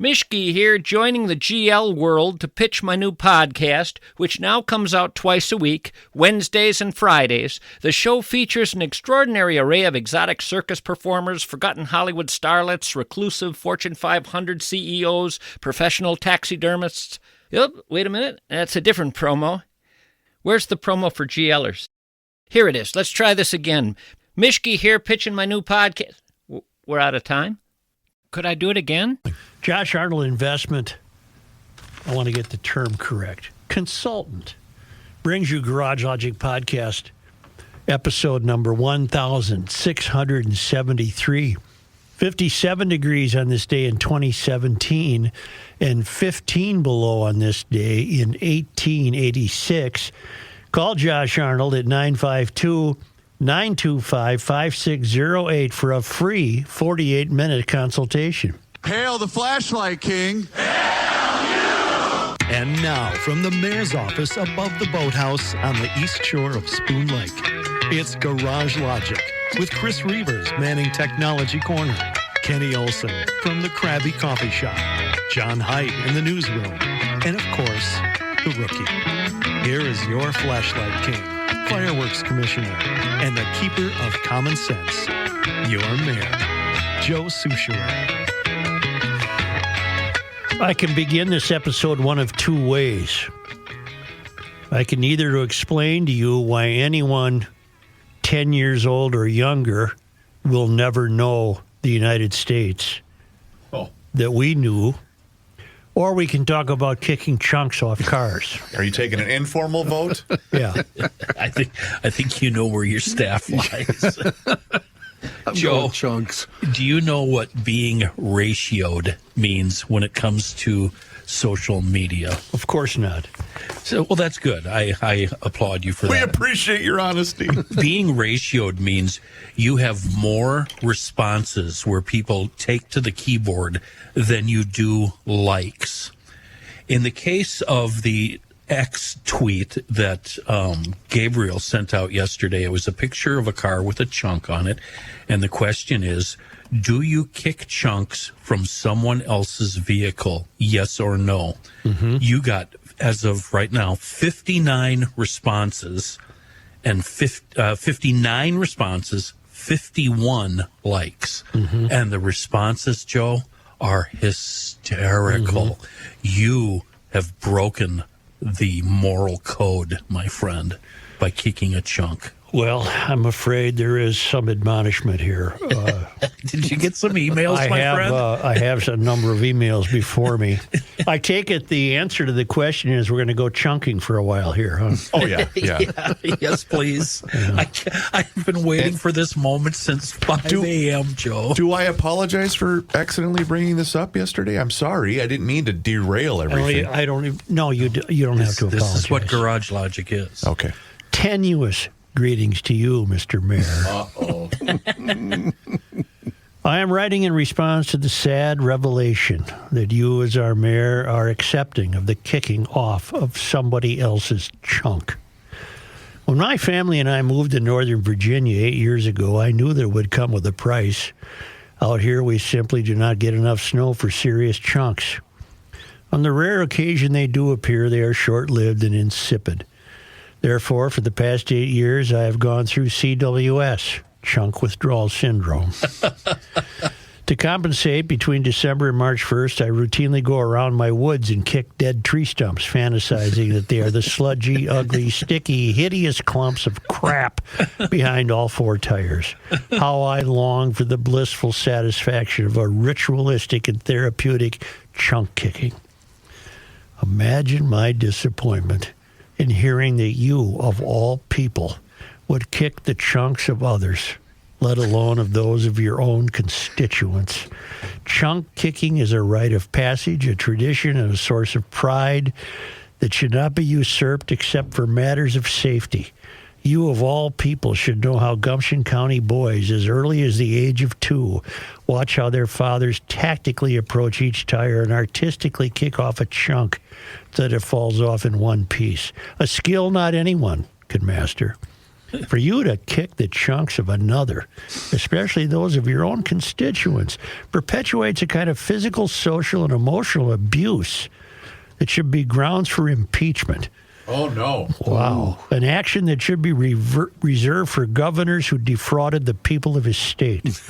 Mishke here, joining the GL world to pitch my new podcast, which now comes out twice a week, Wednesdays and Fridays. The show features an extraordinary array of exotic circus performers, forgotten Hollywood starlets, reclusive Fortune 500 CEOs, professional taxidermists. Yep, wait a minute, that's a different promo. Where's the promo for GLers? Here it is. Let's try this again. Mishke here, pitching my new podcast. We're out of time? Could I do it again? Josh Arnold Investment, I want to get the term correct, consultant, brings you Garage Logic Podcast, episode number 1673. 57 degrees on this day in 2017 and 15 below on this day in 1886. Call Josh Arnold at 952-925-5608 for a free 48-minute consultation. Hail the flashlight king. Hail you! And now, from the mayor's office above the boathouse on the east shore of Spoon Lake, it's Garage Logic with Chris Reavers manning Technology Corner, Kenny Olson from the Krabby Coffee Shop, John Heidt in the newsroom, and of course, the rookie. Here is your flashlight king, fireworks commissioner, and the keeper of common sense, your mayor, Joe Soucheray. I can begin this episode one of two ways. I can either to explain to you why anyone 10 years old or younger will never know the United States that we knew, or we can talk about kicking chunks off cars. Are you taking an informal vote? Yeah. I think you know where your staff lies. Joe, chunks. Do you know what being ratioed means when it comes to social media? Of course not. So, well, that's good. I applaud you for that. We appreciate your honesty. Being ratioed means you have more responses where people take to the keyboard than you do likes. In the case of the X tweet that Gabriel sent out yesterday, it was a picture of a car with a chunk on it. And the question is, do you kick chunks from someone else's vehicle? Yes or no? Mm-hmm. You got, as of right now, 59 responses and 59 responses, 51 likes. Mm-hmm. And the responses, Joe, are hysterical. Mm-hmm. You have broken the moral code, my friend, by kicking a chunk. Well, I'm afraid there is some admonishment here. Did you get some emails, my friend? I have a number of emails before me. I take it the answer to the question is we're going to go chunking for a while here, huh? Oh, yeah. Yes, please. Yeah. I've been waiting for this moment since 5 a.m., Joe. Do I apologize for accidentally bringing this up yesterday? I'm sorry. I didn't mean to derail everything. I don't even... No, you don't have to apologize. This is what Garage Logic is. Okay. Tenuous greetings to you, Mr. Mayor. Uh-oh. I am writing in response to the sad revelation that you, as our mayor, are accepting of the kicking off of somebody else's chunk. When my family and I moved to Northern Virginia 8 years ago, I knew that it would come with a price. Out here, we simply do not get enough snow for serious chunks. On the rare occasion they do appear, they are short-lived and insipid. Therefore, for the past 8 years, I have gone through CWS, chunk withdrawal syndrome. To compensate, between December and March 1st, I routinely go around my woods and kick dead tree stumps, fantasizing that they are the sludgy, ugly, sticky, hideous clumps of crap behind all four tires. How I long for the blissful satisfaction of a ritualistic and therapeutic chunk kicking. Imagine my disappointment in hearing that you, of all people, would kick the chunks of others, let alone of those of your own constituents. Chunk kicking is a rite of passage, a tradition, and a source of pride that should not be usurped except for matters of safety. You, of all people, should know how Gumption County boys, as early as the age of 2, watch how their fathers tactically approach each tire and artistically kick off a chunk so that it falls off in one piece. A skill not anyone can master. For you to kick the chunks of another, especially those of your own constituents, perpetuates a kind of physical, social, and emotional abuse that should be grounds for impeachment. Oh, no. Wow. An action that should be reserved for governors who defrauded the people of his state.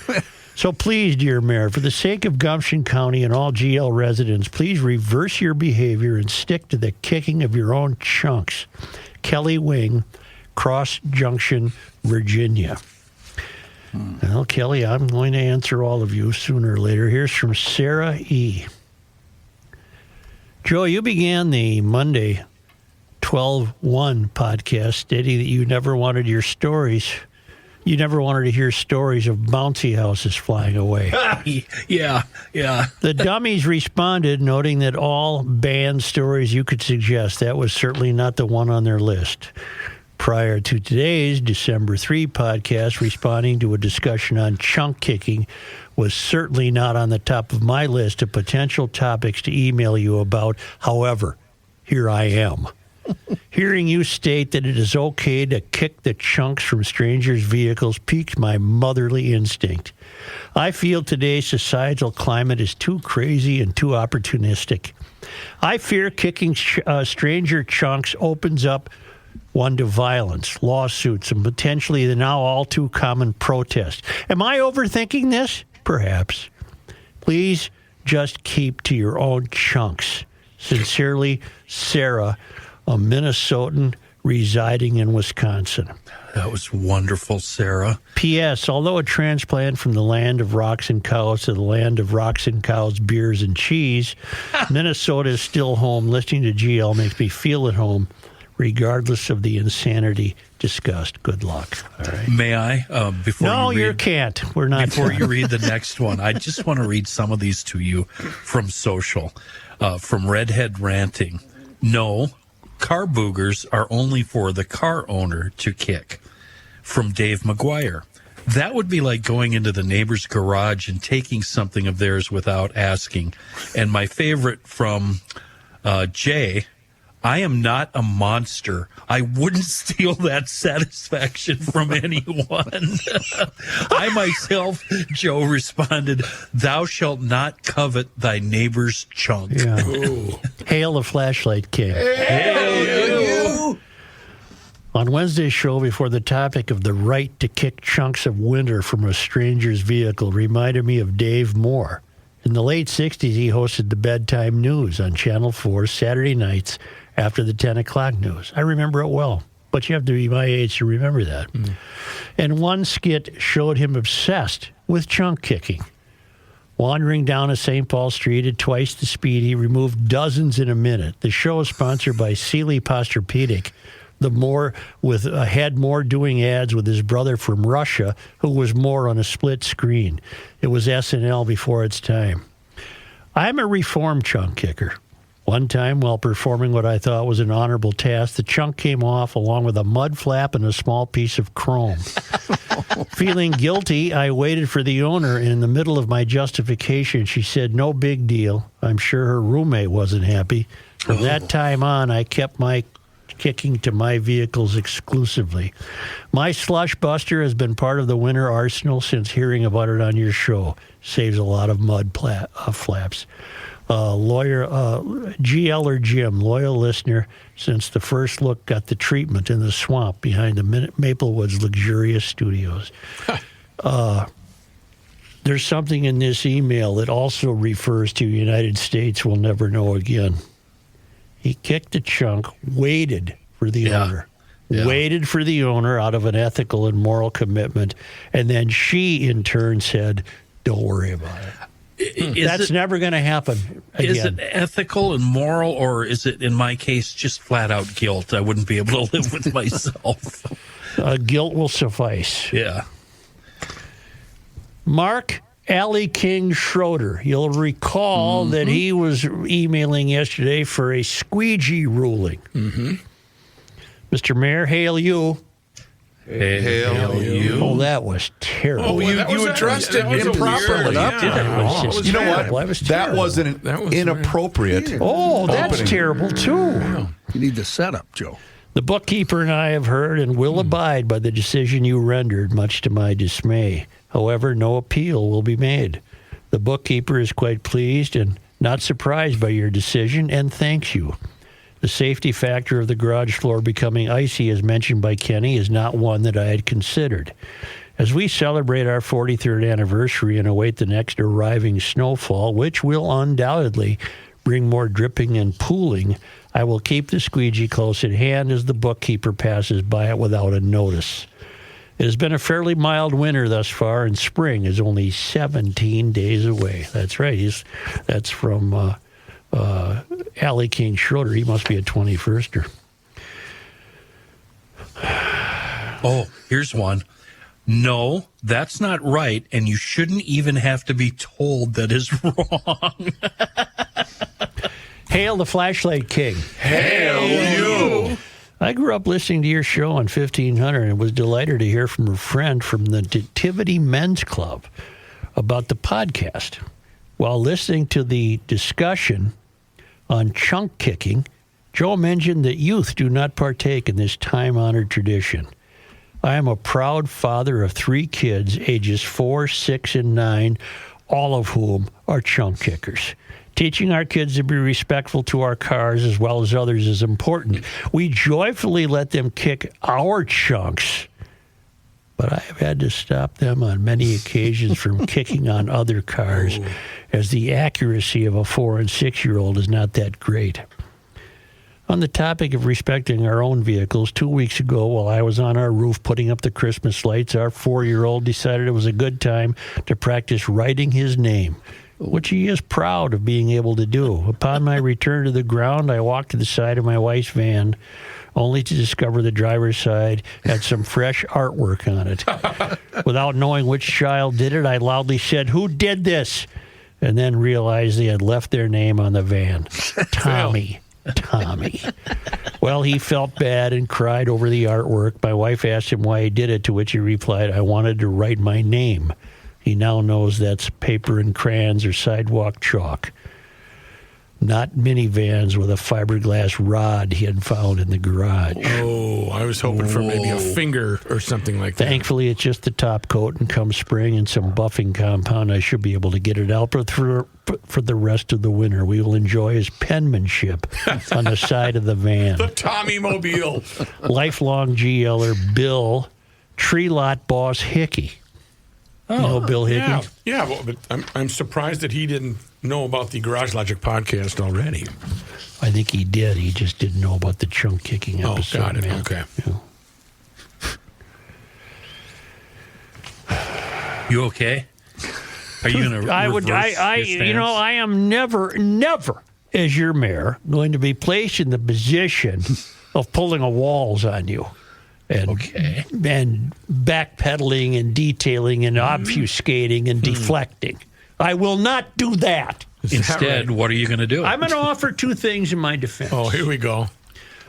So please, dear Mayor, for the sake of Gumption County and all GL residents, please reverse your behavior and stick to the kicking of your own chunks. Kelly Wing, Cross Junction, Virginia. Well, Kelly, I'm going to answer all of you sooner or later. Here's from Sarah E. Joe, you began the Monday 12-1 podcast stating that you never wanted to hear stories of bouncy houses flying away. Yeah. The dummies responded, noting that all banned stories you could suggest, that was certainly not the one on their list. Prior to today's December 3 podcast, responding to a discussion on chunk kicking was certainly not on the top of my list of potential topics to email you about. However, here I am. Hearing you state that it is okay to kick the chunks from strangers' vehicles piques my motherly instinct. I feel today's societal climate is too crazy and too opportunistic. I fear kicking stranger chunks opens up one to violence, lawsuits, and potentially the now all too common protest. Am I overthinking this? Perhaps. Please just keep to your own chunks. Sincerely, Sarah, a Minnesotan residing in Wisconsin. That was wonderful, Sarah. P.S. Although a transplant from the land of rocks and cows to the land of rocks and cows, beers, and cheese, Minnesota is still home. Listening to GL makes me feel at home, regardless of the insanity discussed. Good luck. All right. May I? You can't. We're not. Before you read the next one, I just want to read some of these to you from social. From Redhead Ranting. No, car boogers are only for the car owner to kick. From Dave McGuire. That would be like going into the neighbor's garage and taking something of theirs without asking. And my favorite from Jay. I am not a monster. I wouldn't steal that satisfaction from anyone. I myself, Joe, responded, thou shalt not covet thy neighbor's chunk. Yeah. Hail the flashlight king. Hail you. On Wednesday's show, before the topic of the right to kick chunks of winter from a stranger's vehicle reminded me of Dave Moore. In the late 60s, he hosted the Bedtime News on Channel 4 Saturday nights after the 10 o'clock news. I remember it well, but you have to be my age to remember that. And one skit showed him obsessed with chunk kicking. Wandering down a St. Paul street at twice the speed, he removed dozens in a minute. The show is sponsored by Sealy Posturepedic, had Moore doing ads with his brother from Russia, who was Moore on a split screen. It was SNL before its time. I'm a reformed chunk kicker. One time, while performing what I thought was an honorable task, the chunk came off along with a mud flap and a small piece of chrome. Feeling guilty, I waited for the owner, and in the middle of my justification, she said, no big deal. I'm sure her roommate wasn't happy. From that time on, I kept my kicking to my vehicles exclusively. My slush buster has been part of the winter arsenal since hearing about it on your show. Saves a lot of mud flaps. GL or Jim, loyal listener since the first look, got the treatment in the swamp behind the Maplewoods luxurious studios. There's something in this email that also refers to United States we'll never know again. He kicked the chunk, waited for the owner. Yeah. Waited for the owner out of an ethical and moral commitment, and then she, in turn, said, don't worry about it. That's never going to happen again. Is it ethical and moral, or is it, in my case, just flat-out guilt? I wouldn't be able to live with myself. Guilt will suffice. Yeah. Mark Alley King Schroeder. You'll recall that he was emailing yesterday for a squeegee ruling. Mr. Mayor, hail you. Hail you. Oh, that was terrible. Oh, you addressed it improperly. You know what? That wasn't inappropriate. Oh, that's terrible, too. You need the setup, Joe. The bookkeeper and I have heard and will abide by the decision you rendered, much to my dismay. However, no appeal will be made. The bookkeeper is quite pleased and not surprised by your decision and thanks you. The safety factor of the garage floor becoming icy, as mentioned by Kenny, is not one that I had considered. As we celebrate our 43rd anniversary and await the next arriving snowfall, which will undoubtedly bring more dripping and pooling, I will keep the squeegee close at hand as the bookkeeper passes by it without a notice. It has been a fairly mild winter thus far, and spring is only 17 days away. That's right. That's from Allie King Schroeder. He must be a 21ster. Oh, here's one. No, that's not right, and you shouldn't even have to be told that is wrong. Hail the Flashlight King. Hail you! I grew up listening to your show on 1500 and was delighted to hear from a friend from the Nativity Men's Club about the podcast. While listening to the discussion on chunk kicking, Joe mentioned that youth do not partake in this time-honored tradition. I am a proud father of 3 kids, ages 4, 6, and 9, all of whom are chunk kickers. Teaching our kids to be respectful to our cars as well as others is important. We joyfully let them kick our chunks, but I have had to stop them on many occasions from kicking on other cars, as the accuracy of a 4- and 6-year-old is not that great. On the topic of respecting our own vehicles, 2 weeks ago, while I was on our roof putting up the Christmas lights, our 4-year-old decided it was a good time to practice writing his name, which he is proud of being able to do. Upon my return to the ground, I walked to the side of my wife's van, only to discover the driver's side had some fresh artwork on it. Without knowing which child did it, I loudly said, "Who did this?" And then realized they had left their name on the van. Tommy. Well, he felt bad and cried over the artwork. My wife asked him why he did it, to which he replied, "I wanted to write my name." He now knows that's paper and crayons or sidewalk chalk, not minivans with a fiberglass rod he had found in the garage. Oh, I was hoping for maybe a finger or something like that. Thankfully, it's just the top coat, and come spring and some buffing compound, I should be able to get it out. But for the rest of the winter, we will enjoy his penmanship on the side of the van. The Tommy Mobile. Lifelong GLer Bill, tree lot boss Hickey. You know Bill Hickey? Yeah. Well, but I'm surprised that he didn't know about the Garage Logic podcast already. I think he did. He just didn't know about the chunk kicking episode. Oh, got it. Man. Okay. Yeah. You okay? Are you going to reverse your stance? I am never, as your mayor, going to be placed in the position of pulling a walls on you. And backpedaling and detailing and obfuscating and deflecting. I will not do that. Instead, what are you going to do? I'm going to offer 2 things in my defense. Oh, here we go.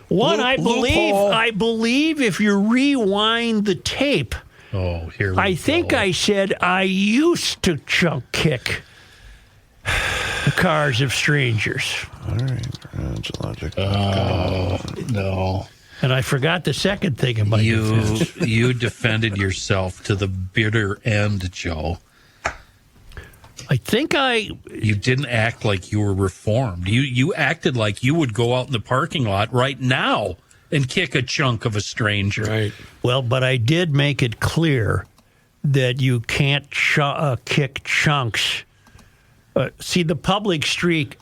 One, I believe if you rewind the tape, here we go. I think I said I used to chunk kick the cars of strangers. All right, Garage Logic. Oh, no. And I forgot the second thing in my defense. You defended yourself to the bitter end, Joe. I think You didn't act like you were reformed. You acted like you would go out in the parking lot right now and kick a chunk of a stranger. Right. Well, but I did make it clear that you can't kick chunks. See, the public street,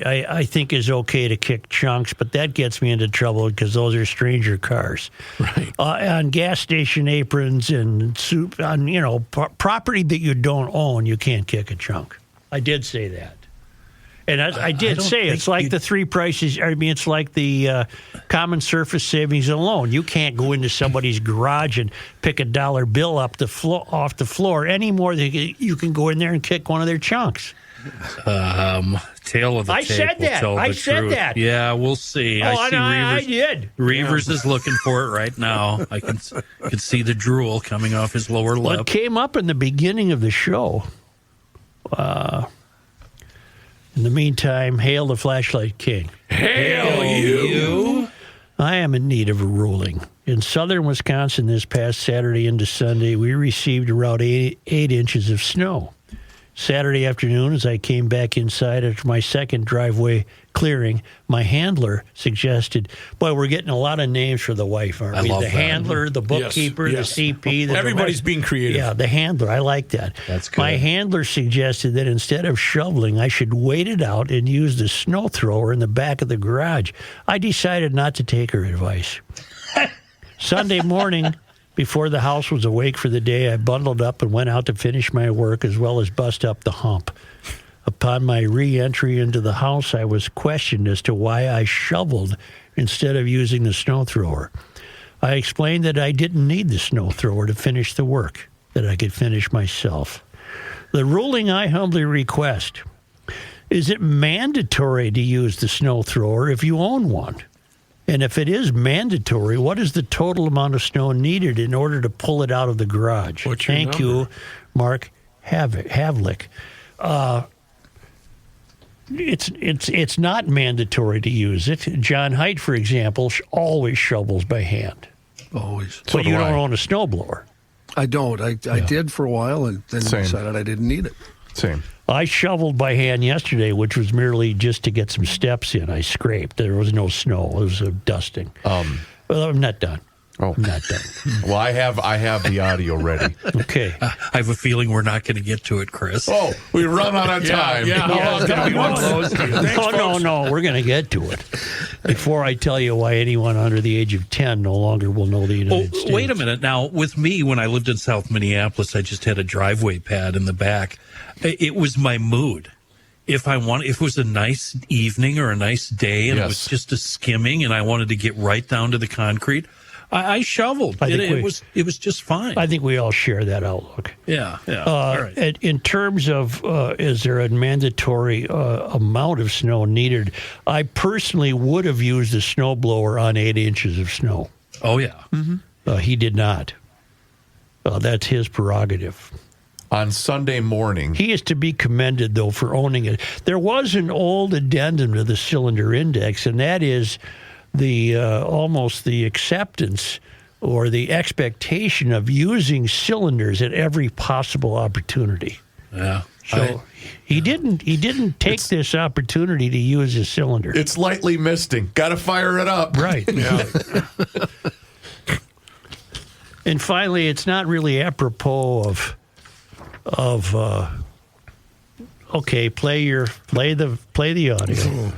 I think, is okay to kick chunks, but that gets me into trouble because those are stranger cars. Right. On gas station aprons and on property that you don't own, you can't kick a chunk. I did say that. And I did say it's like the 3 prices. I mean, it's like the common surface savings alone. You can't go into somebody's garage and pick a dollar bill off the floor any more than you can go in there and kick one of their chunks. Tail of the I tape said will that. tell I the said truth. that. Yeah, we'll see. Oh, I did. Reavers is looking for it right now. I can see the drool coming off his lower Well, lip. it came up in the beginning of the show. In the meantime, hail the Flashlight King. Hail you. I am in need of a ruling. In southern Wisconsin this past Saturday into Sunday, we received around 8 inches of snow. Saturday afternoon, as I came back inside after my second driveway clearing, my handler suggested, boy, we're getting a lot of names for the wife, aren't we? love the that. handler, the bookkeeper, Yes. the CP. The Everybody's being creative. Yeah, the handler. I like that. That's good. My handler suggested that instead of shoveling, I should wait it out and use the snow thrower in the back of the garage. I decided not to take her advice. Sunday morning, before the house was awake for the day, I bundled up and went out to finish my work as well as bust up the hump. Upon my re-entry into the house, I was questioned as to why I shoveled instead of using the snow thrower. I explained that I didn't need the snow thrower to finish the work, that I could finish myself. The ruling I humbly request: is it mandatory to use the snow thrower if you own one? And if it is mandatory, what is the total amount of snow needed in order to pull it out of the garage? What's your Thank number? you, Mark Havlick. It's not mandatory to use it. John Heidt, for example, always shovels by hand. Always. But you do don't I. own a snowblower. I don't. I did for a while and then Same. decided I didn't need it. Same. I shoveled by hand yesterday, which was merely just to get some steps in. I scraped. There was no snow. It was a dusting. Well, I'm not done. Oh, I'm not done. well, I have the audio ready. Okay. I have a feeling we're not going to get to it, Chris. Oh, we run out of time. No. We're going to get to it. Before I tell you why anyone under the age of 10 no longer will know the United States. Wait a minute. Now, with me, when I lived in South Minneapolis, I just had a driveway pad in the back. It was my mood. If it was a nice evening or a nice day and it was just a skimming and I wanted to get right down to the concrete, I shoveled. It was just fine. I think we all share that outlook. Yeah. All right. In terms of is there a mandatory amount of snow needed, I personally would have used a snowblower on 8 inches of snow. Oh, yeah. He did not. That's his prerogative. On Sunday morning, He is to be commended, though, for owning it. There was an old addendum to the cylinder index, and that is the almost the acceptance or the expectation of using cylinders at every possible opportunity. Yeah. So he didn't take this opportunity to use his cylinder. it's lightly misting. Got to fire it up. Right. Yeah. And finally, it's not really apropos of okay, play the audio.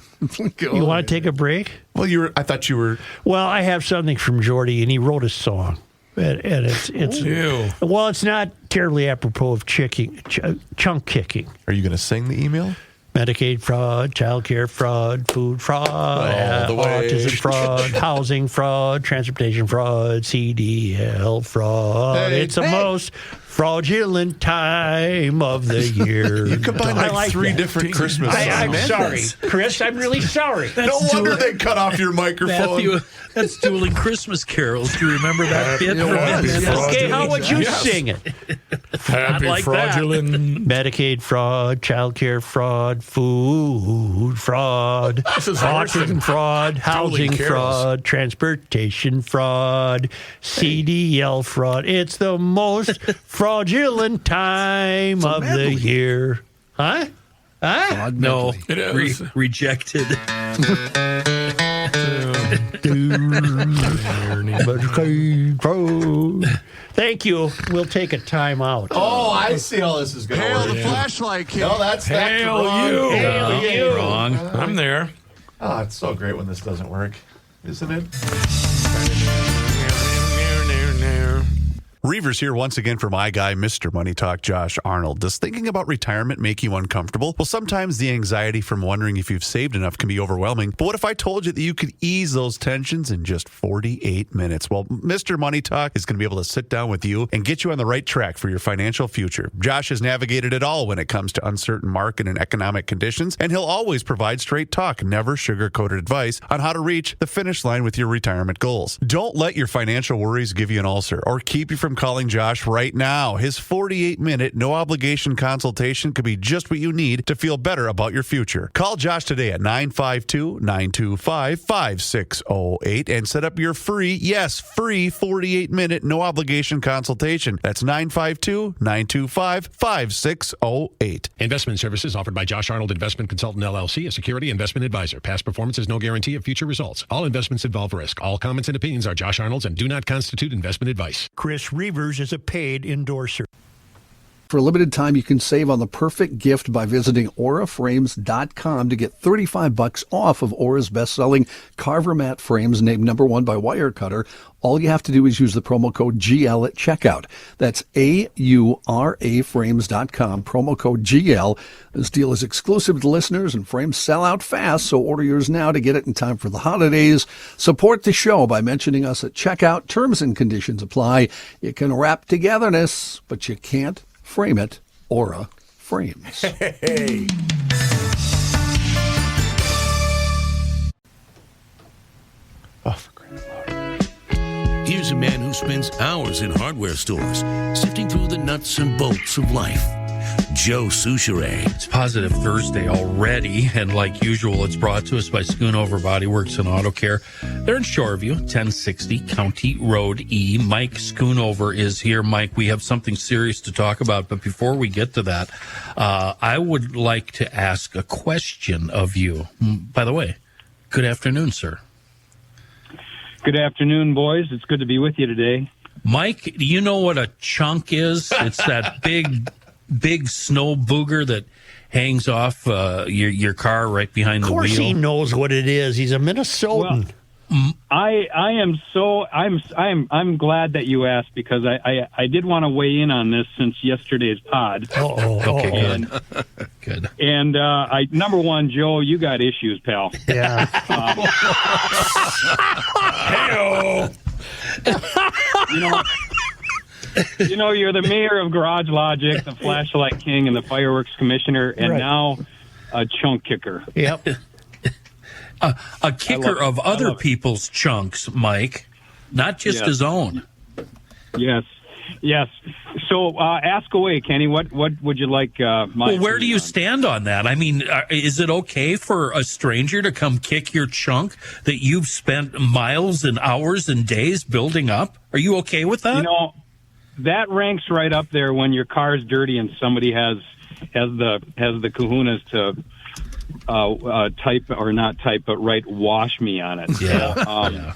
You want to take a break? Well, I thought you were. Well, I have something from Jordy, and he wrote a song, and it's Ew. well, it's not terribly apropos of chunk kicking. Are you going to sing the email? Medicaid fraud, child care fraud, food fraud, All the way. autism fraud, housing fraud, transportation fraud, CDL fraud. Hey, It's the most fraudulent time of the year. You combined I like like three that. different Christmas songs. I'm sorry, Chris. I'm really sorry. No wonder they cut off your microphone. Matthew, that's dueling Christmas carols. Do you remember that bit? it was. from Okay, how would you Yes. sing it? Happy like that. fraudulent. Medicaid fraud, child care fraud, food fraud, This is worse than autism fraud, housing carols. fraud, transportation fraud, CDL fraud. It's the most fraudulent time of the year. Huh? Huh? No, It is. rejected. Medicaid fraud. Thank you. We'll take a time out. Oh, I see how this is going to work. flashlight, kid. No, that's Hail wrong. you. Hail you. Wrong. I'm there. Oh, it's so great when this doesn't work, isn't it? Reavers here once again for my guy, Mr. Money Talk, Josh Arnold. Does thinking about retirement make you uncomfortable? Well, sometimes the anxiety from wondering if you've saved enough can be overwhelming. But what if I told you that you could ease those tensions in just 48 minutes? Well, Mr. Money Talk is going to be able to sit down with you and get you on the right track for your financial future. Josh has navigated it all when it comes to uncertain market and economic conditions, and he'll always provide straight talk, never sugar-coated advice on how to reach the finish line with your retirement goals. Don't let your financial worries give you an ulcer or keep you from on calling Josh right now. His 48-minute, no-obligation consultation could be just what you need to feel better about your future. Call Josh today at 952-925-5608 and set up your free 48-minute, no-obligation consultation. That's 952-925-5608. Investment services offered by Josh Arnold Investment Consultant LLC, a security investment advisor. Past performance is no guarantee of future results. All investments involve risk. All comments and opinions are Josh Arnold's and do not constitute investment advice. Chris Reavers is a paid endorser. For a limited time, you can save on the perfect gift by visiting auraframes.com to get $35 off of Aura's best-selling Carver mat frames, named #1 by Wirecutter. All you have to do is use the promo code GL at checkout. That's AURAFrames.com, promo code GL. This deal is exclusive to listeners, and frames sell out fast, so order yours now to get it in time for the holidays. Support the show by mentioning us at checkout. Terms and conditions apply. You can wrap togetherness, but you can't frame it. Aura Frames. Hey. Here's a man who spends hours in hardware stores, sifting through the nuts and bolts of life. Joe Souchere. It's Positive Thursday already, and like usual, it's brought to us by Schoonover Body Works and Auto Care. They're in Shoreview, 1060 County Road E. Mike Schoonover is here. Mike, we have something serious to talk about, but before we get to that, I would like to ask a question of you. By the way, good afternoon, sir. Good afternoon, boys. It's good to be with you today. Mike, do you know what a chunk is? It's that big snow booger that hangs off your car right behind the wheel. Of course he knows what it is. He's a Minnesotan. Well, I'm glad that you asked, because I did want to weigh in on this since yesterday's pod. Okay, good. And number one, Joe, you got issues, pal. Yeah. You know, you're the mayor of Garage Logic, the Flashlight King, and the Fireworks Commissioner, and now a chunk kicker. Yep. A kicker of other people's chunks, Mike, not just his own. Yes. So ask away, Kenny. What would you like? Where do you stand on that? I mean, is it okay for a stranger to come kick your chunk that you've spent miles and hours and days building up? Are you okay with that? You know, that ranks right up there when your car's dirty and somebody has the kahunas to type or not type, but write "wash me" on it. Yeah.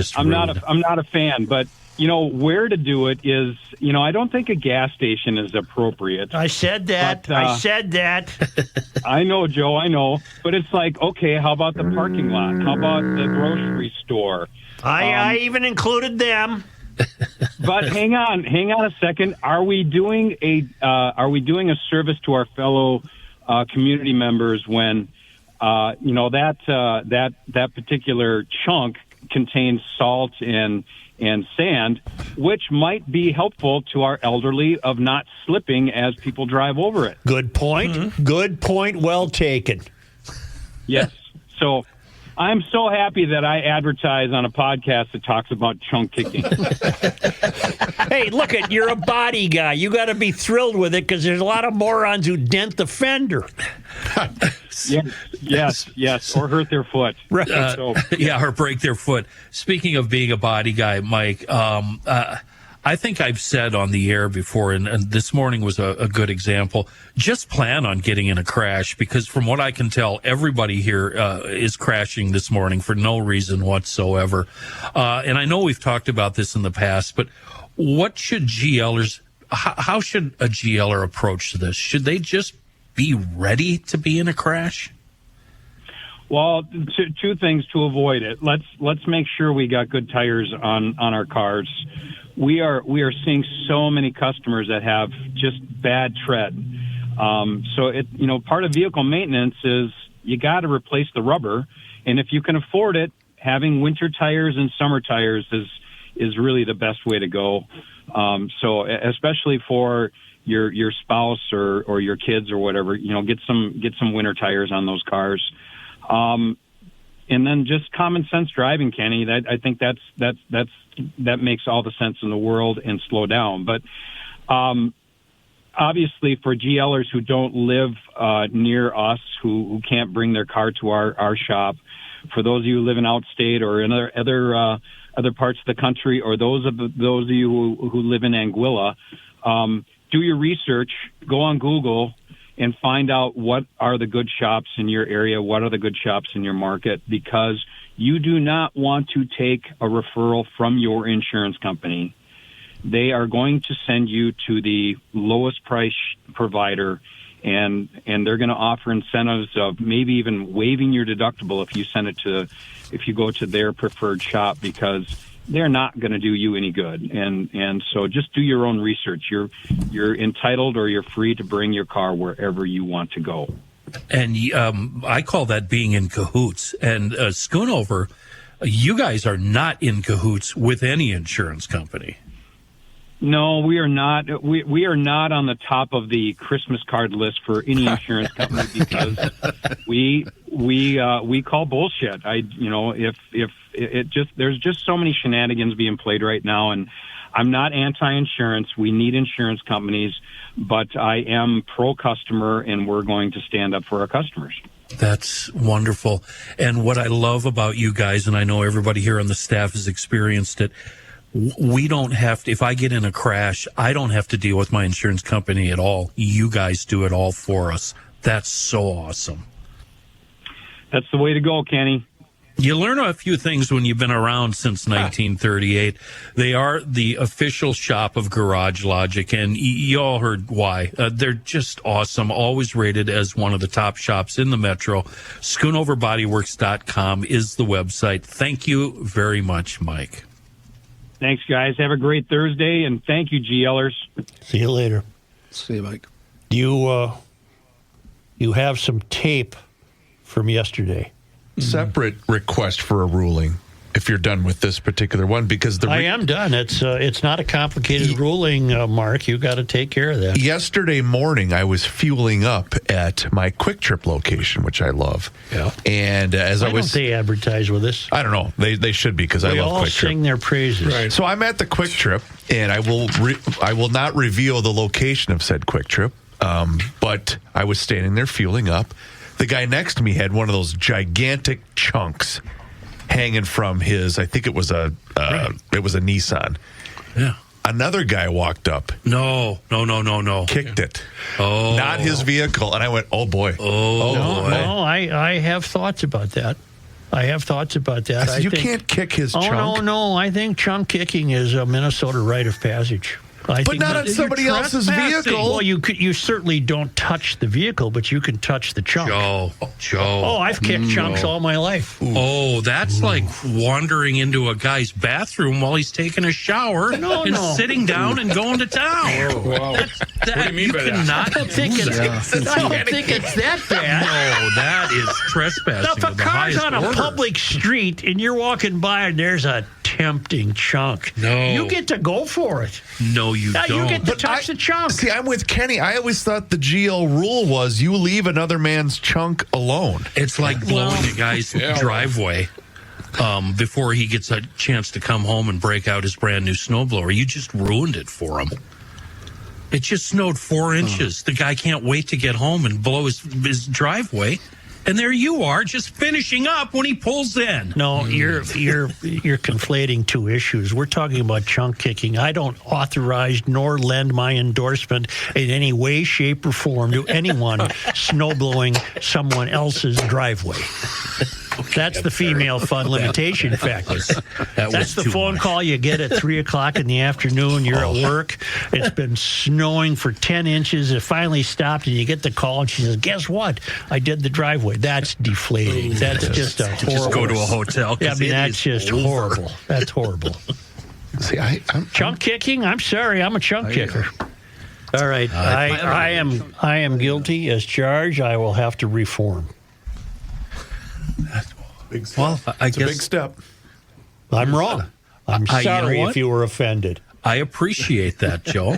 So, I'm not a fan, but you know where to do it is. You know, I don't think a gas station is appropriate. I said that. I know, Joe. I know, but it's like, okay, how about the parking lot? How about the grocery store? I even included them. But hang on a second. Are we doing a service to our fellow community members when that particular chunk contains salt and sand, which might be helpful to our elderly of not slipping as people drive over it? Good point. Mm-hmm. Good point. Well taken. Yes. So I'm so happy that I advertise on a podcast that talks about chunk kicking. Hey, look it, you're a body guy. You got to be thrilled with it, because there's a lot of morons who dent the fender. Yes, or hurt their foot. Right. Or break their foot. Speaking of being a body guy, Mike, I think I've said on the air before, and this morning was a good example, just plan on getting in a crash, because from what I can tell, everybody here is crashing this morning for no reason whatsoever. And I know we've talked about this in the past, but what should GLers, how should a GLer approach this? Should they just be ready to be in a crash? Well, two things to avoid it. Let's make sure we got good tires on our cars. We are seeing so many customers that have just bad tread. So part of vehicle maintenance is you got to replace the rubber, and if you can afford it, having winter tires and summer tires is really the best way to go. So especially for your spouse or your kids or whatever, get some winter tires on those cars. And then just common sense driving, Kenny. I think that makes all the sense in the world, and slow down. But obviously, for GLers who don't live near us, who can't bring their car to our shop, for those of you who live in outstate or in other parts of the country, or those of you who live in Anguilla, do your research. Go on Google and find out what are the good shops in your area, what are the good shops in your market, because you do not want to take a referral from your insurance company. They are going to send you to the lowest price provider, and they're going to offer incentives of maybe even waiving your deductible if you go to their preferred shop, because they're not going to do you any good. And so just do your own research. You're entitled, or you're free to bring your car wherever you want to go. And I call that being in cahoots. And Schoonover, you guys are not in cahoots with any insurance company. No, we are not. We are not on the top of the Christmas card list for any insurance company, because we call bullshit. There's just so many shenanigans being played right now, and I'm not anti-insurance. We need insurance companies, but I am pro-customer, and we're going to stand up for our customers. That's wonderful. And what I love about you guys, and I know everybody here on the staff has experienced it, we don't have to, if I get in a crash, I don't have to deal with my insurance company at all. You guys do it all for us. That's so awesome. That's the way to go, Kenny. You learn a few things when you've been around since 1938. They are the official shop of Garage Logic, and you all heard why. They're just awesome, always rated as one of the top shops in the metro. SchoonoverBodyWorks.com is the website. Thank you very much, Mike. Thanks, guys. Have a great Thursday, and thank you, GLers. See you later. See you, Mike. You have some tape from yesterday. Separate request for a ruling if you're done with this particular one, because I am done. It's not a complicated ruling, Mark. You got to take care of that. Yesterday morning, I was fueling up at my Quick Trip location, which I love. Yeah. And Why don't they advertise with us? I don't know. They should be, because I love Quick Trip. We all sing their praises. Right. So I'm at the Quick Trip, and I will not reveal the location of said Quick Trip, but I was standing there fueling up. The guy next to me had one of those gigantic chunks hanging from his, I think it was a Nissan. Yeah. Another guy walked up. No. Kicked it. Oh. Not his vehicle. And I went, oh, boy. No, I have thoughts about that. I said, you can't kick his chunk. No. I think chunk kicking is a Minnesota rite of passage. But not on somebody else's vehicle. Well, you certainly don't touch the vehicle, but you can touch the chunk. Joe. Oh, I've kicked chunks all my life. Oh, that's like wandering into a guy's bathroom while he's taking a shower and sitting down and going to town. Oh, wow. What do you mean by that? I don't think it's that bad. No, that is trespassing. Now, if a car's on a public street and you're walking by and there's a tempting chunk, you get to go for it. No, you don't. You get to touch the chunk. See, I'm with Kenny. I always thought the GL rule was you leave another man's chunk alone. It's like blowing a guy's driveway before he gets a chance to come home and break out his brand new snowblower. You just ruined it for him. It just snowed 4 inches. The guy can't wait to get home and blow his driveway. And there you are, just finishing up when he pulls in. No, you're conflating two issues. We're talking about chunk kicking. I don't authorize nor lend my endorsement in any way, shape, or form to anyone snowblowing someone else's driveway. That's the female fun limitation factor. That's the phone call you get at 3 o'clock in the afternoon. You're at work. It's been snowing for 10 inches. It finally stopped, and you get the call, and she says, guess what? I did the driveway. That's deflating. That's just a horrible. Just go to a hotel. Yeah, I mean, that's just horrible. That's horrible. See, I'm chunk kicking? I'm sorry. I'm a chunk kicker. All right. I am guilty as charged. I will have to reform. Well, I guess a big step. I'm wrong. I'm sorry if you were offended. I appreciate that, Joe.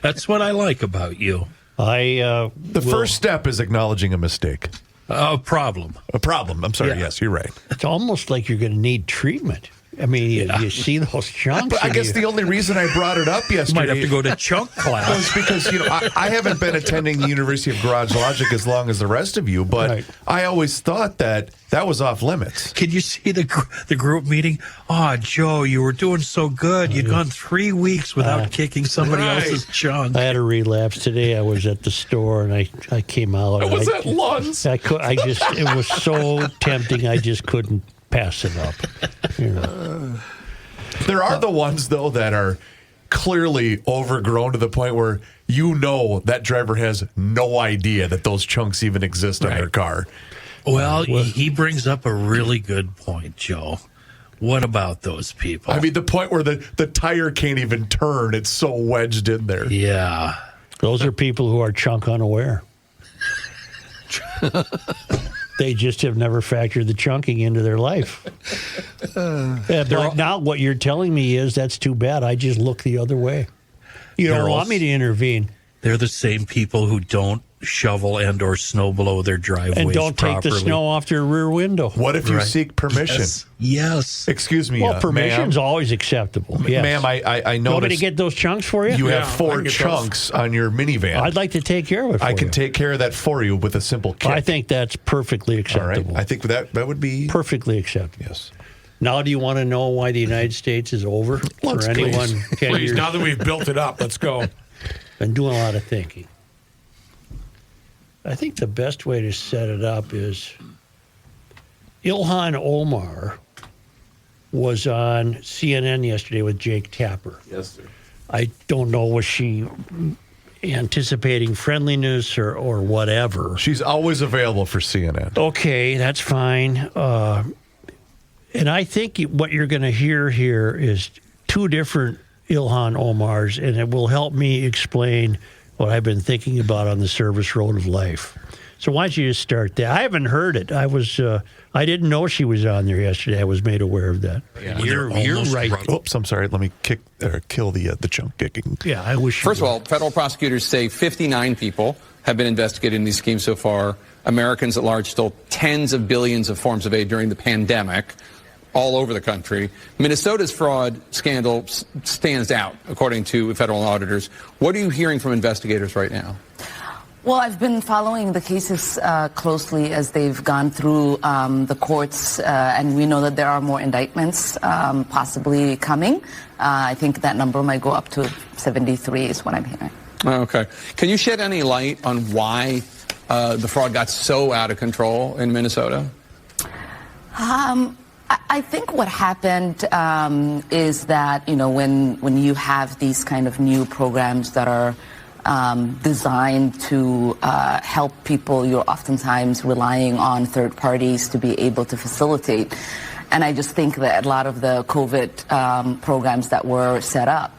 That's what I like about you. The first step is acknowledging a mistake. A problem. A problem. I'm sorry. Yeah. Yes, you're right. It's almost like you're going to need treatment. I mean, you see those chunks. But I guess the only reason I brought it up yesterday Might have to go to chunk class. was because I haven't been attending the University of Garage Logic as long as the rest of you, but Right. I always thought that was off limits. Can you see the group meeting? Oh, Joe, you were doing so good. You'd gone 3 weeks without kicking somebody else's chunk. I had a relapse today. I was at the store and I came out. I was at Lund's. It was so tempting. I just couldn't pass it up. There are the ones, though, that are clearly overgrown to the point where that driver has no idea that those chunks even exist on their car. Well, he brings up a really good point, Joe. What about those people? I mean, the point where the tire can't even turn. It's so wedged in there. Yeah. Those are people who are chunk unaware. They just have never factored the chunking into their life. But now what you're telling me is that's too bad. I just look the other way. You don't want me to intervene. They're the same people who don't shovel and or snow below their driveways And don't properly. take the snow off their rear window. What if you seek permission? Yes. Excuse me, Well, permission's ma'am. always acceptable. Yes. Ma'am, I You want me noticed to get those chunks for you? you have Yeah, I 4 can get chunks on your minivan. I'd like to take care of it for I you. can take care of that for you with a simple kick. I think that's perfectly All acceptable. right. I think that would be Perfectly acceptable. yes. Now, do you want to know why the United States is over? Let's for anyone please. 10 Please, years? now that we've built it up, let's go. Been doing a lot of thinking. I think the best way to set it up is Ilhan Omar was on CNN yesterday with Jake Tapper. Yes, sir. I don't know, was she anticipating friendliness or whatever? She's always available for CNN. Okay, that's fine. And I think what you're going to hear here is 2 different Ilhan Omars, and it will help me explain what I've been thinking about on the service road of life. So why don't you just start there? I haven't heard it. I didn't know she was on there yesterday. I was made aware of that. Yeah. You're Almost right. Oops, I'm sorry. Let me kill the chunk kicking. Yeah, I wish. First of all, federal prosecutors say 59 people have been investigated in these schemes so far. Americans at large stole tens of billions of forms of aid during the pandemic all over the country. Minnesota's fraud scandal stands out, according to federal auditors. What are you hearing from investigators right now? Well, I've been following the cases closely as they've gone through the courts, and we know that there are more indictments possibly coming. I think that number might go up to 73 is what I'm hearing. Okay. Can you shed any light on why the fraud got so out of control in Minnesota? I think what happened is that, when you have these kind of new programs that are designed to help people, you're oftentimes relying on third parties to be able to facilitate. And I just think that a lot of the COVID programs that were set up,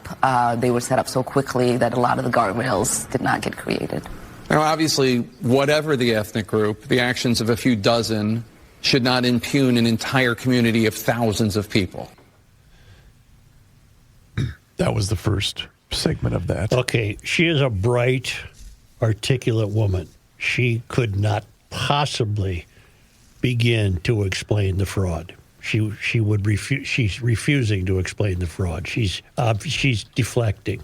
they were set up so quickly that a lot of the guardrails did not get created. Now, obviously, whatever the ethnic group, the actions of a few dozen should not impugn an entire community of thousands of people. That was the first segment of that. Okay, she is a bright, articulate woman. She could not possibly begin to explain the fraud. She would refuse. She's refusing to explain the fraud. She's deflecting.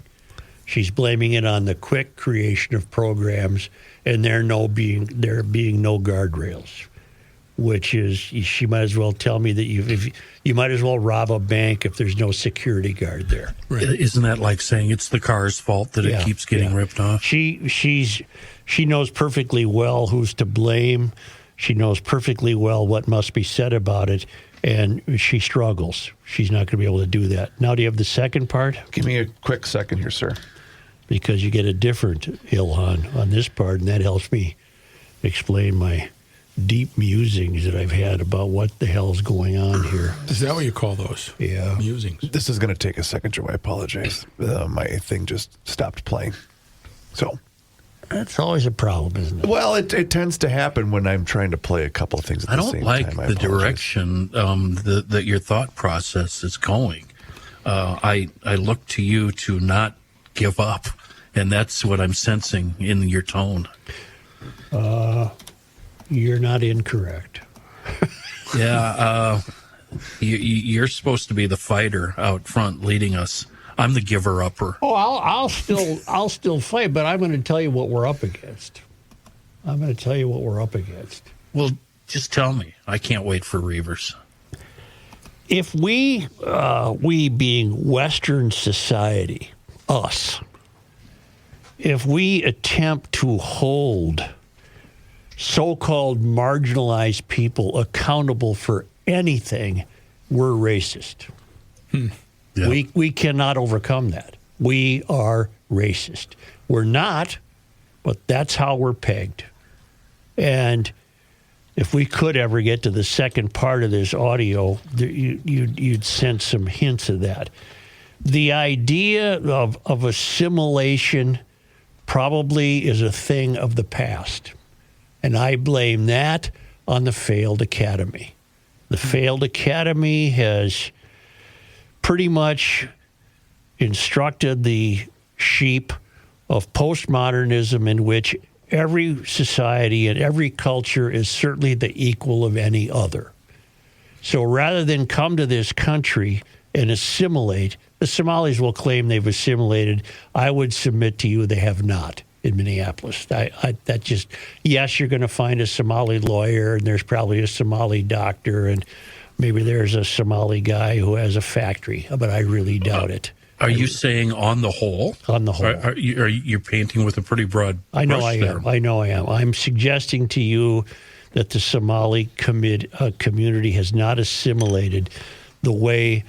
She's blaming it on the quick creation of programs and there being no guardrails. Which is, she might as well tell me that you might as well rob a bank if there's no security guard there. Right. Isn't that like saying it's the car's fault that it keeps getting ripped off? She knows perfectly well who's to blame. She knows perfectly well what must be said about it, and she struggles. She's not going to be able to do that. Now, do you have the second part? Give me a quick second here, sir. Because you get a different Ilhan on this part, and that helps me explain my deep musings that I've had about what the hell's going on here. Is that what you call those? Yeah. Musings. This is going to take a second, Joe. I apologize. My thing just stopped playing. So. That's always a problem, isn't it? Well, it tends to happen when I'm trying to play a couple of things at the same time. I don't like the direction that your thought process is going. I look to you to not give up, and that's what I'm sensing in your tone. You're not incorrect. Yeah, you're supposed to be the fighter out front leading us. I'm the giver-upper. Oh, I'll still fight, but I'm going to tell you what we're up against. Well, just tell me. I can't wait for Reavers. If we being Western society, us, if we attempt to hold so-called marginalized people accountable for anything, we're racist. Yeah. We cannot overcome that. We are racist. We're not, but that's how we're pegged. And if we could ever get to the second part of this audio, you'd sense some hints of that. The idea of assimilation probably is a thing of the past. And I blame that on the failed academy. The failed academy has pretty much instructed the sheep of postmodernism, in which every society and every culture is certainly the equal of any other. So rather than come to this country and assimilate, the Somalis will claim they've assimilated. I would submit to you they have not in Minneapolis. Yes, you're going to find a Somali lawyer, and there's probably a Somali doctor, and maybe there's a Somali guy who has a factory, but I really doubt it. Are you saying on the whole? On the whole. Are you painting with a pretty broad I know brush I there? am. I know I am. I'm suggesting to you that the Somali community has not assimilated the way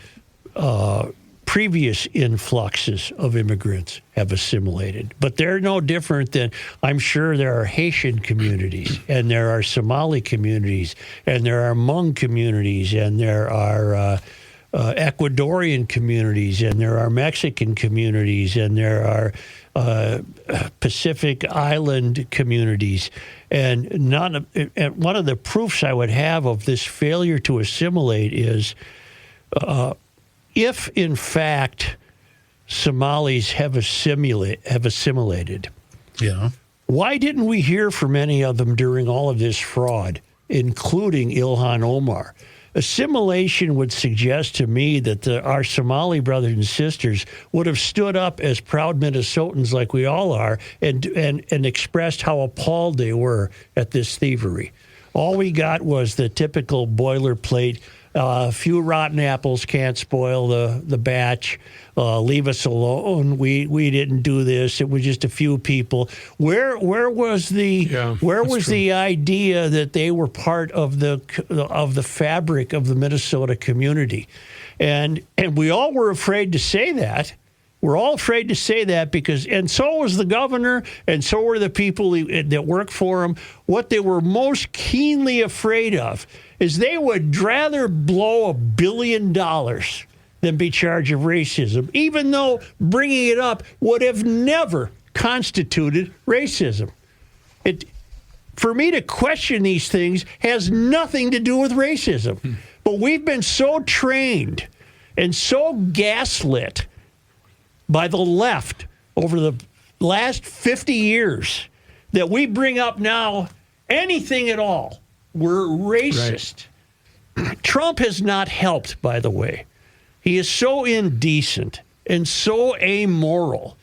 previous influxes of immigrants have assimilated. But they're no different than, I'm sure there are Haitian communities, and there are Somali communities, and there are Hmong communities, and there are Ecuadorian communities, and there are Mexican communities, and there are Pacific Island communities. And one of the proofs I would have of this failure to assimilate is if, in fact, Somalis have assimilated, yeah, why didn't we hear from any of them during all of this fraud, including Ilhan Omar? Assimilation would suggest to me that our Somali brothers and sisters would have stood up as proud Minnesotans like we all are and expressed how appalled they were at this thievery. All we got was the typical boilerplate, a few rotten apples can't spoil the batch, leave us alone, we didn't do this, it was just a few people. Where was the idea that they were part of the fabric of the Minnesota community? And we all were afraid to say that. We're all afraid to say that and so was the governor, and so were the people that work for him. What they were most keenly afraid of is they would rather blow $1 billion than be charged of racism, even though bringing it up would have never constituted racism. For me to question these things has nothing to do with racism. But we've been so trained and so gaslit by the left over the last 50 years that we bring up now anything at all. We're racist. Right. Trump has not helped, by the way. He is so indecent and so amoral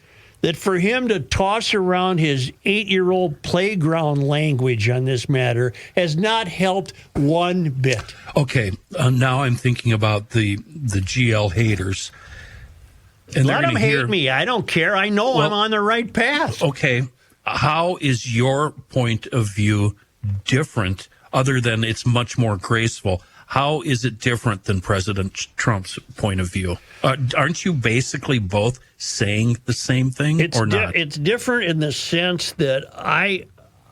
that for him to toss around his 8-year-old playground language on this matter has not helped one bit. Okay, now I'm thinking about the GL haters. And let them hate me. I don't care. I know I'm on the right path. Okay, how is your point of view different, other than it's much more graceful? How is it different than President Trump's point of view? Aren't you basically both saying the same thing or not? It's different in the sense that I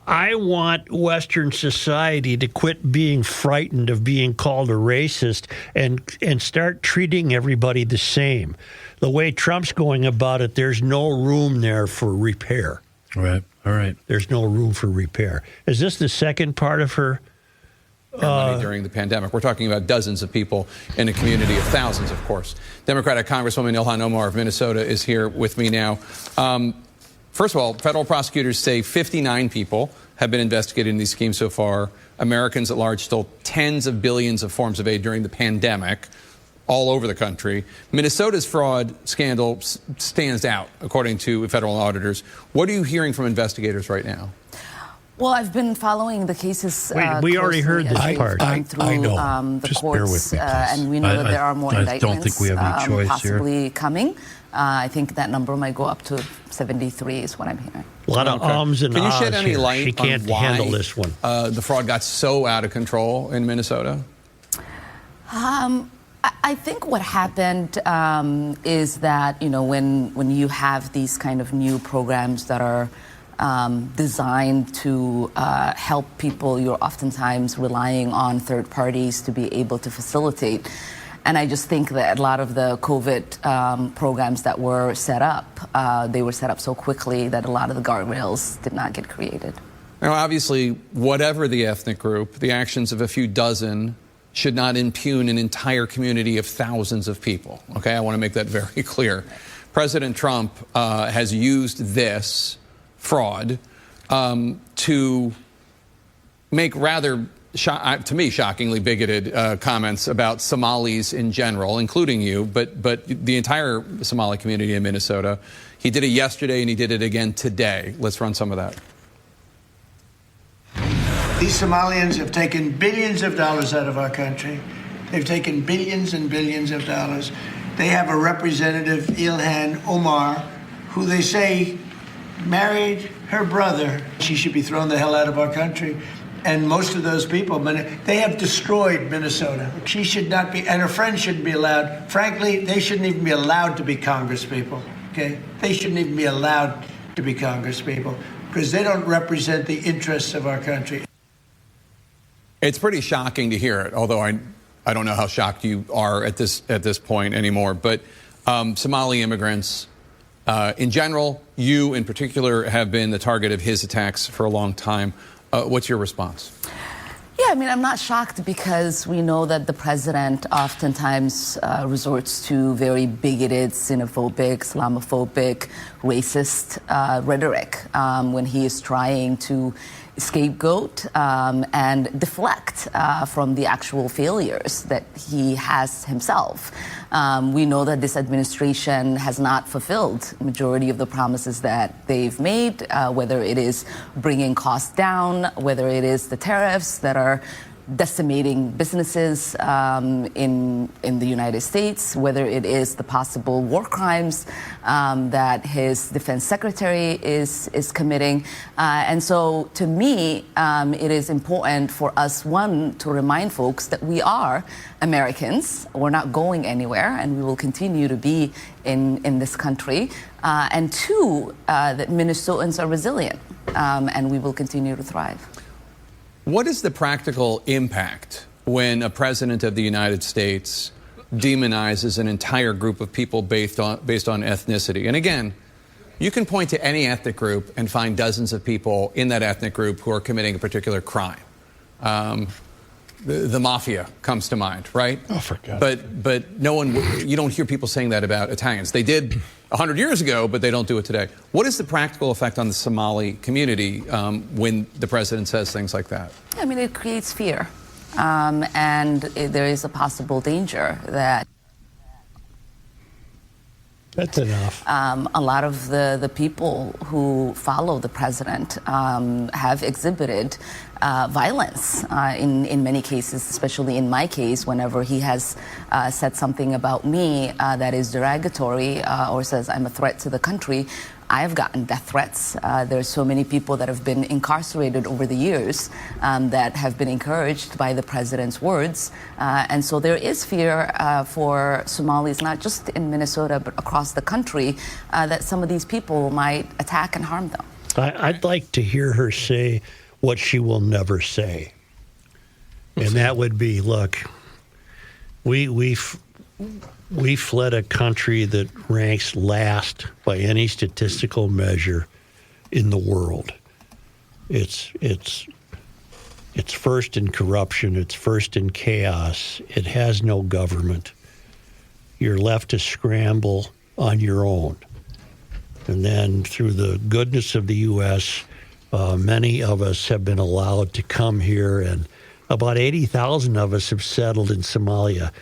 want Western society to quit being frightened of being called a racist and start treating everybody the same. The way Trump's going about it, there's no room there for repair. Right. All right. There's no room for repair. Is this the second part of her? During the pandemic. We're talking about dozens of people in a community of thousands, of course. Democratic Congresswoman Ilhan Omar of Minnesota is here with me now. First of all, federal prosecutors say 59 people have been investigated in these schemes so far. Americans at large stole tens of billions of forms of aid during the pandemic all over the country. Minnesota's fraud scandal stands out, according to federal auditors. What are you hearing from investigators right now? Well, I've been following the cases. Wait, we already heard this part. I know. The Just courts, bear with me, please. and we know that there are more indictments. I don't think we have any choice possibly coming. I think that number might go up to 73 is what I'm hearing. A lot of ums and ahs. Can you shed any here. light She can't on why handle this one. The fraud got so out of control in Minnesota? I think what happened is that, when you have these kind of new programs that are designed to help people, you're oftentimes relying on third parties to be able to facilitate. And I just think that a lot of the COVID programs that were set up, they were set up so quickly that a lot of the guardrails did not get created. Now, obviously, whatever the ethnic group, the actions of a few dozen should not impugn an entire community of thousands of people. Okay, I want to make that very clear. President Trump has used this fraud to make rather, to me, shockingly bigoted comments about Somalis in general, including you, but the entire Somali community in Minnesota. He did it yesterday and he did it again today. Let's run some of that. These Somalians have taken billions of dollars out of our country. They've taken billions and billions of dollars. They have a representative, Ilhan Omar, who they say married her brother. She should be thrown the hell out of our country. And most of those people, they have destroyed Minnesota. She should not be, and her friends shouldn't be allowed. Frankly, they shouldn't even be allowed to be congresspeople, okay? They shouldn't even be allowed to be congresspeople because they don't represent the interests of our country. It's pretty shocking to hear it, although I don't know how shocked you are at this point anymore. But Somali immigrants, in general, you in particular, have been the target of his attacks for a long time. What's your response? Yeah, I mean, I'm not shocked because we know that the president oftentimes resorts to very bigoted, xenophobic, Islamophobic, racist rhetoric when he is trying to scapegoat and deflect from the actual failures that he has himself. We know that this administration has not fulfilled the majority of the promises that they've made, whether it is bringing costs down, whether it is the tariffs that are decimating businesses in the United States, whether it is the possible war crimes that his defense secretary is committing. And so to me, it is important for us, one, to remind folks that we are Americans. We're not going anywhere, and we will continue to be in this country. And two, that Minnesotans are resilient, and we will continue to thrive. What is the practical impact when a president of the United States demonizes an entire group of people based on ethnicity? And again, you can point to any ethnic group and find dozens of people in that ethnic group who are committing a particular crime. The mafia comes to mind, right? Oh, for God. But no one, you don't hear people saying that about Italians. They did 100 years ago, but they don't do it today. What is the practical effect on the Somali community when the president says things like that? I mean, it creates fear. And there is a possible danger that that's enough. A lot of the people who follow the president have exhibited violence in many cases, especially in my case, whenever he has said something about me that is derogatory or says I'm a threat to the country. I've gotten death threats. There's so many people that have been incarcerated over the years that have been encouraged by the president's words. And so there is fear for Somalis, not just in Minnesota, but across the country, that some of these people might attack and harm them. I'd like to hear her say what she will never say. And that would be, look, we fled a country that ranks last by any statistical measure in the world. It's first in corruption. It's first in chaos. It has no government. You're left to scramble on your own. And then through the goodness of the U.S., many of us have been allowed to come here, and about 80,000 of us have settled in Somalia.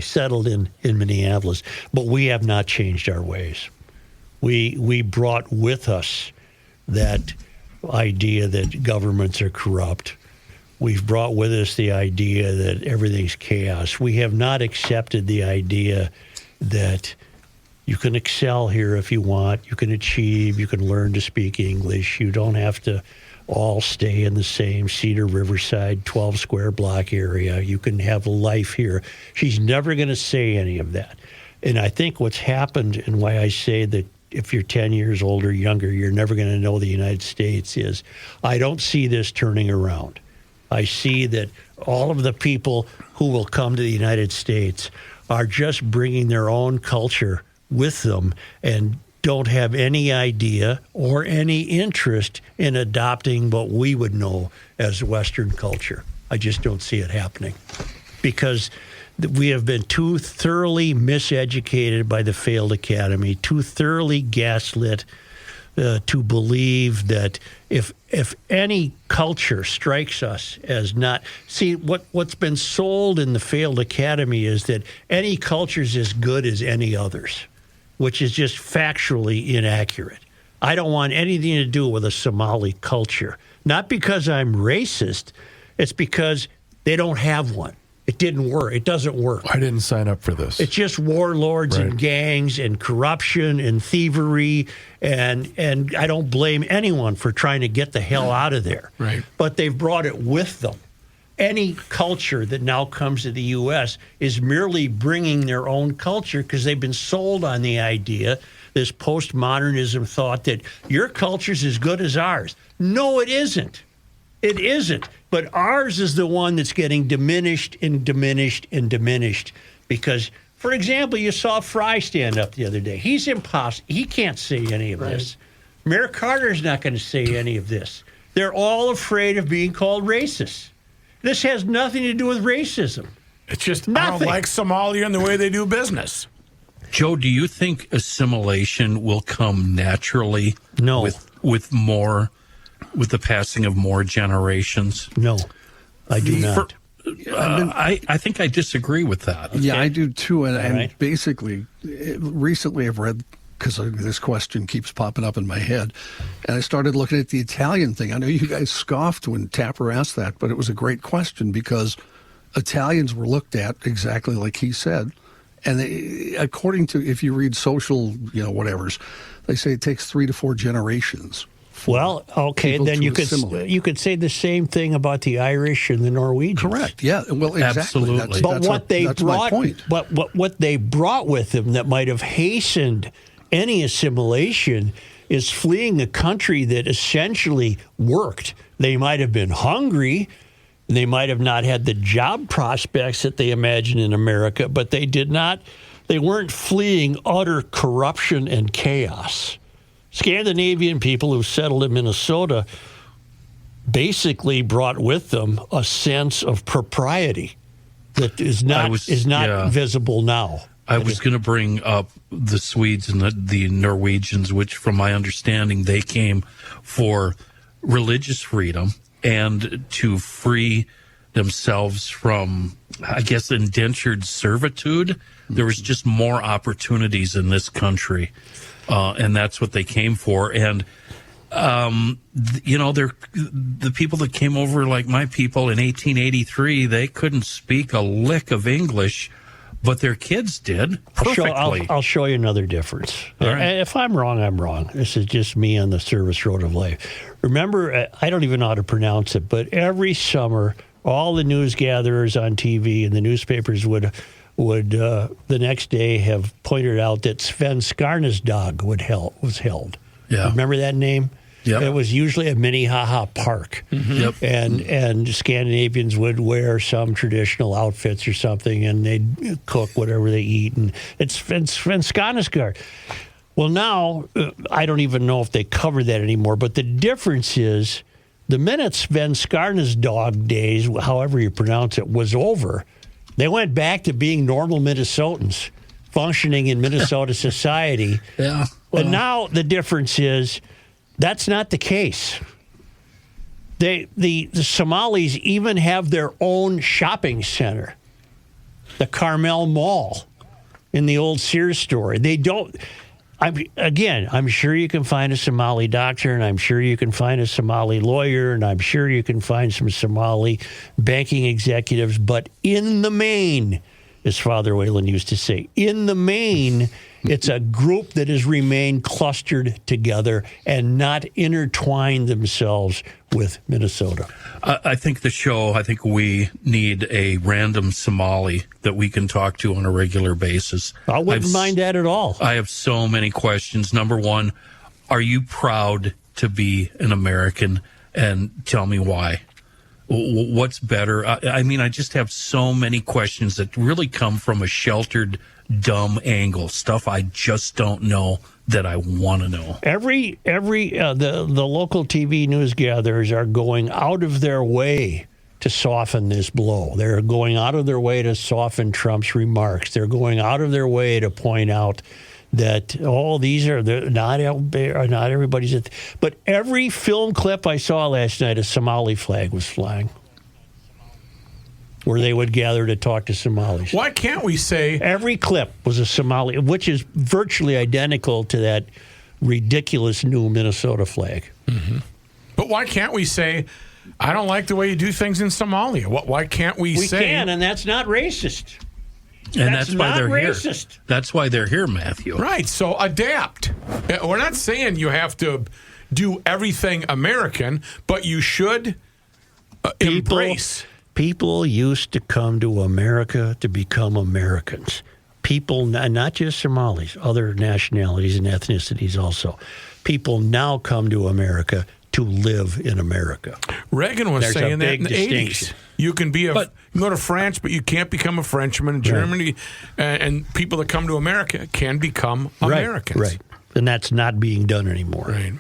Settled in Minneapolis. But we have not changed our ways. We brought with us that idea that governments are corrupt. We've brought with us the idea that everything's chaos. We have not accepted the idea that you can excel here if you want. You can achieve. You can learn to speak English. You don't have to all stay in the same Cedar Riverside 12 square block area. You can have a life here. She's never going to say any of that. And I think what's happened, and why I say that if you're 10 years old or younger, you're never going to know the United States, is I don't see this turning around. I see that all of the people who will come to the United States are just bringing their own culture with them and don't have any idea or any interest in adopting what we would know as Western culture. I just don't see it happening because we have been too thoroughly miseducated by the failed academy, too thoroughly gaslit to believe that if any culture strikes us as not... See, what's been sold in the failed academy is that any culture is as good as any others, which is just factually inaccurate. I don't want anything to do with a Somali culture. Not because I'm racist. It's because they don't have one. It didn't work. It doesn't work. I didn't sign up for this. It's just warlords and gangs and corruption and thievery, and I don't blame anyone for trying to get the hell out of there. Right. But they've brought it with them. Any culture that now comes to the U.S. is merely bringing their own culture because they've been sold on the idea, this postmodernism thought that your culture's as good as ours. No, it isn't. It isn't. But ours is the one that's getting diminished and diminished and diminished because, for example, you saw Fry stand up the other day. He's impossible. He can't say any of this. Mayor Carter's not going to say any of this. They're all afraid of being called racist. This has nothing to do with racism. It's just, nothing. I don't like Somalia and the way they do business. Joe, do you think assimilation will come naturally? No. With the passing of more generations? No, I do not. I think I disagree with that. Yeah, I do too. And basically, recently I've read, because this question keeps popping up in my head, and I started looking at the Italian thing. I know you guys scoffed when Tapper asked that, but it was a great question because Italians were looked at exactly like he said. And according to, if you read social, whatevers, they say it takes 3 to 4 generations. Well, okay, then you could say the same thing about the Irish and the Norwegians. Correct. Yeah. Well, exactly. Absolutely. But what they brought with them that might have hastened any assimilation is fleeing a country that essentially worked. They might have been hungry. They might have not had the job prospects that they imagined in America, but they weren't fleeing utter corruption and chaos. Scandinavian people who settled in Minnesota basically brought with them a sense of propriety that is not visible now. I was going to bring up the Swedes and the Norwegians, which, from my understanding, they came for religious freedom and to free themselves from, I guess, indentured servitude. There was just more opportunities in this country. And that's what they came for. And, they're the people that came over, like my people in 1883, they couldn't speak a lick of English, but their kids did perfectly. I'll show you another difference. All right. If I'm wrong, I'm wrong. This is just me on the service road of life. Remember, I don't even know how to pronounce it, but every summer, all the news gatherers on TV and the newspapers would the next day have pointed out that Sven Skarna's dog was held. Yeah. Remember that name? Yep. It was usually at Minnehaha Park. Mm-hmm. Yep. And Scandinavians would wear some traditional outfits or something, and they'd cook whatever they eat. And it's Sven Skarna's dog. Well, now, I don't even know if they cover that anymore, but the difference is the minute Sven Skarna's dog days, however you pronounce it, was over, they went back to being normal Minnesotans, functioning in Minnesota society. Yeah. And now the difference is that's not the case. The Somalis even have their own shopping center, the Carmel Mall in the old Sears store. They don't. I'm sure you can find a Somali doctor, and I'm sure you can find a Somali lawyer, and I'm sure you can find some Somali banking executives. But in the main, as Father Whalen used to say, in the main, it's a group that has remained clustered together and not intertwined themselves with Minnesota. I think we need a random Somali that we can talk to on a regular basis. I wouldn't mind that at all. I have so many questions. Number one, are you proud to be an American? And tell me why. What's better? I just have so many questions that really come from a sheltered, dumb angle, stuff I just don't know that I want to know. The local TV news gatherers are going out of their way to soften this blow. They're going out of their way to soften Trump's remarks. They're going out of their way to point out that not everybody's. But every film clip I saw last night, a Somali flag was flying, where they would gather to talk to Somalis. Why can't we say... Every clip was a Somali, which is virtually identical to that ridiculous new Minnesota flag. Mm-hmm. But why can't we say, I don't like the way you do things in Somalia? Why can't we say... We can, and that's not racist. And that's why they're racist. Here. That's why they're here, Matthew. Right, so adapt. We're not saying you have to do everything American, but you should embrace... People used to come to America to become Americans. People, not just Somalis, other nationalities and ethnicities also. People now come to America to live in America. Reagan was saying that in the 80s. You can go to France, but you can't become a Frenchman. In Germany, and people that come to America can become Americans. Right. And that's not being done anymore. Right.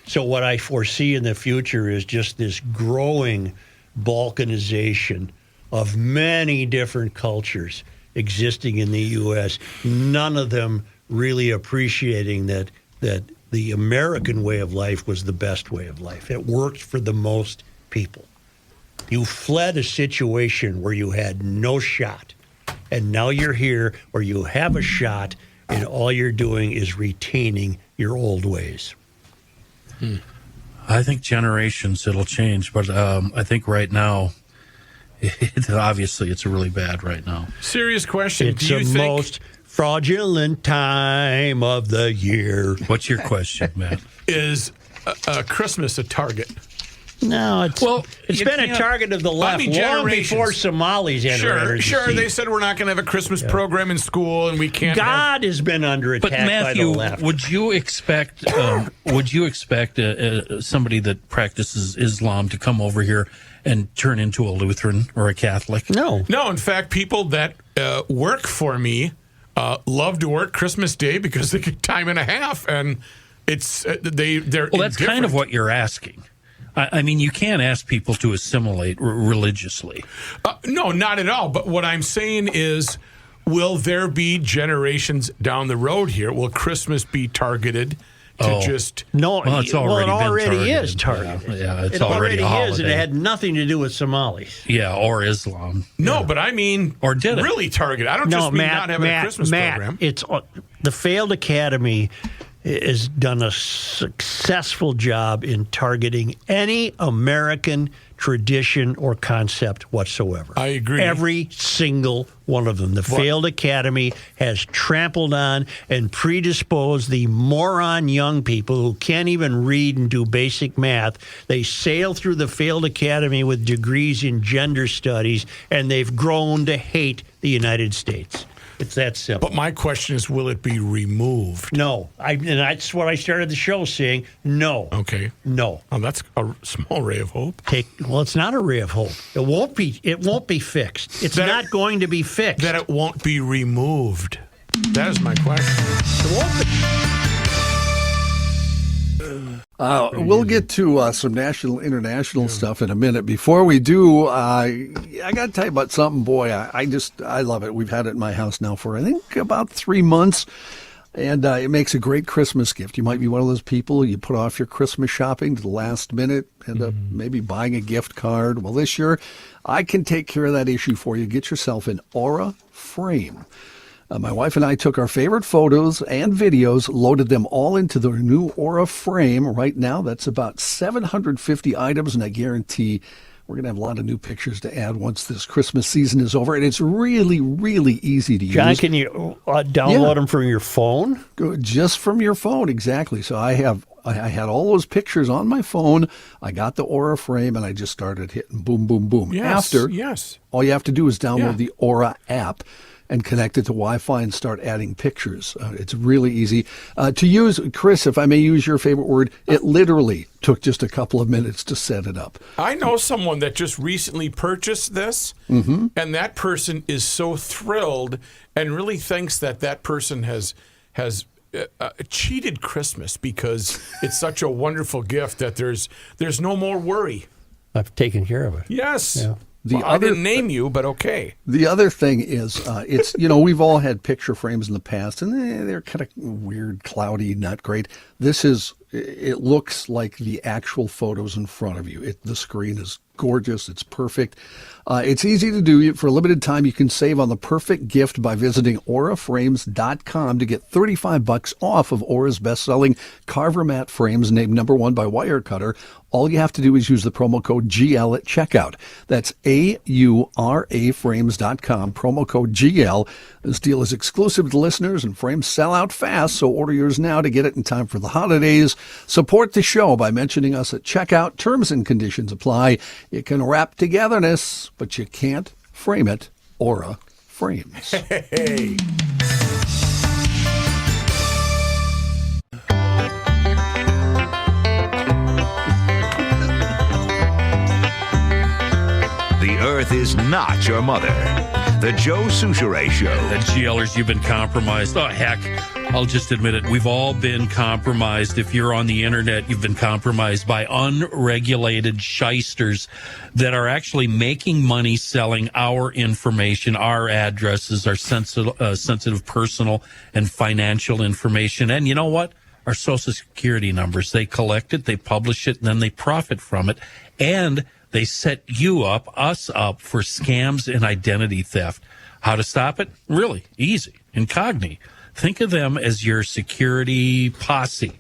So what I foresee in the future is just this growing balkanization of many different cultures existing in the U.S., none of them really appreciating that the American way of life was the best way of life. It worked for the most people. You fled a situation where you had no shot, and now you're here where you have a shot, and all you're doing is retaining your old ways. I think generations it'll change, but I think right now, obviously, it's really bad right now. Serious question. It's the most fraudulent time of the year. What's your question, Matt? Is Christmas a target? No, it's been a target of the left long before Somalis entered. Sure. They said we're not going to have a Christmas program in school, and we can't. God has been under attack by the left. Would you expect somebody that practices Islam to come over here and turn into a Lutheran or a Catholic? No. In fact, people that work for me love to work Christmas Day because they get time and a half, and it's they're. Well, that's kind of what you're asking. I mean, you can't ask people to assimilate religiously. No, not at all. But what I'm saying is, will there be generations down the road here? Will Christmas be targeted to just... No, well, it already is targeted. Yeah, it's it already is, and it had nothing to do with Somalis. Yeah, or Islam. No, but I mean, or did it? Really targeted. I don't just mean not having a Christmas program. It's the failed academy has done a successful job in targeting any American tradition or concept whatsoever. I agree. Every single one of them. The failed academy has trampled on and predisposed the moron young people who can't even read and do basic math. They sail through the failed academy with degrees in gender studies, and they've grown to hate the United States. It's that simple. But my question is, will it be removed? No. And that's what I started the show saying. No. Okay. No. Oh, that's a small ray of hope. Well, it's not a ray of hope. It won't be fixed. It's not going to be fixed. That it won't be removed. That is my question. It won't be. We'll get to some national, international stuff in a minute. Before we do, I got to tell you about something. Boy, I love it. We've had it in my house now for, I think, about 3 months. And it makes a great Christmas gift. You might be one of those people, you put off your Christmas shopping to the last minute, end up maybe buying a gift card. Well, this year, I can take care of that issue for you. Get yourself an Aura frame. My wife and I took our favorite photos and videos, loaded them all into the new Aura frame. Right now, that's about 750 items, and I guarantee we're going to have a lot of new pictures to add once this Christmas season is over. And it's really, really easy to use. John, can you download them from your phone? Just from your phone, exactly. So I had all those pictures on my phone. I got the Aura frame, and I just started hitting boom, boom, boom. Yes, yes. All you have to do is download the Aura app and connect it to Wi-Fi and start adding pictures. It's really easy to use. Chris, if I may use your favorite word, it literally took just a couple of minutes to set it up. I know someone that just recently purchased this, and that person is so thrilled and really thinks that person has cheated Christmas because it's such a wonderful gift that there's no more worry. I've taken care of it. Yes. Yeah. I didn't name you, but okay. The other thing is, it's, we've all had picture frames in the past, and they're kind of weird, cloudy, not great. It looks like the actual photos in front of you. The screen is gorgeous. It's perfect. It's easy to do. For a limited time, you can save on the perfect gift by visiting auraframes.com to get $35 off of Aura's best-selling Carver mat frames, named #1 by Wirecutter. All you have to do is use the promo code GL at checkout. That's AURAFrames.com, promo code GL. This deal is exclusive to listeners, and frames sell out fast, so order yours now to get it in time for the holidays. Support the show by mentioning us at checkout. Terms and conditions apply. You can wrap togetherness, but you can't frame it. Aura Frames. Hey. The earth is not your mother. The Joe Souchere Show. The GLers, you've been compromised. Oh, heck, I'll just admit it. We've all been compromised. If you're on the internet, you've been compromised by unregulated shysters that are actually making money selling our information, our addresses, our sensitive personal and financial information. And you know what? Our Social Security numbers. They collect it, they publish it, and then they profit from it. And they set us up for scams and identity theft. How to stop it? Really easy. Incogni. Think of them as your security posse.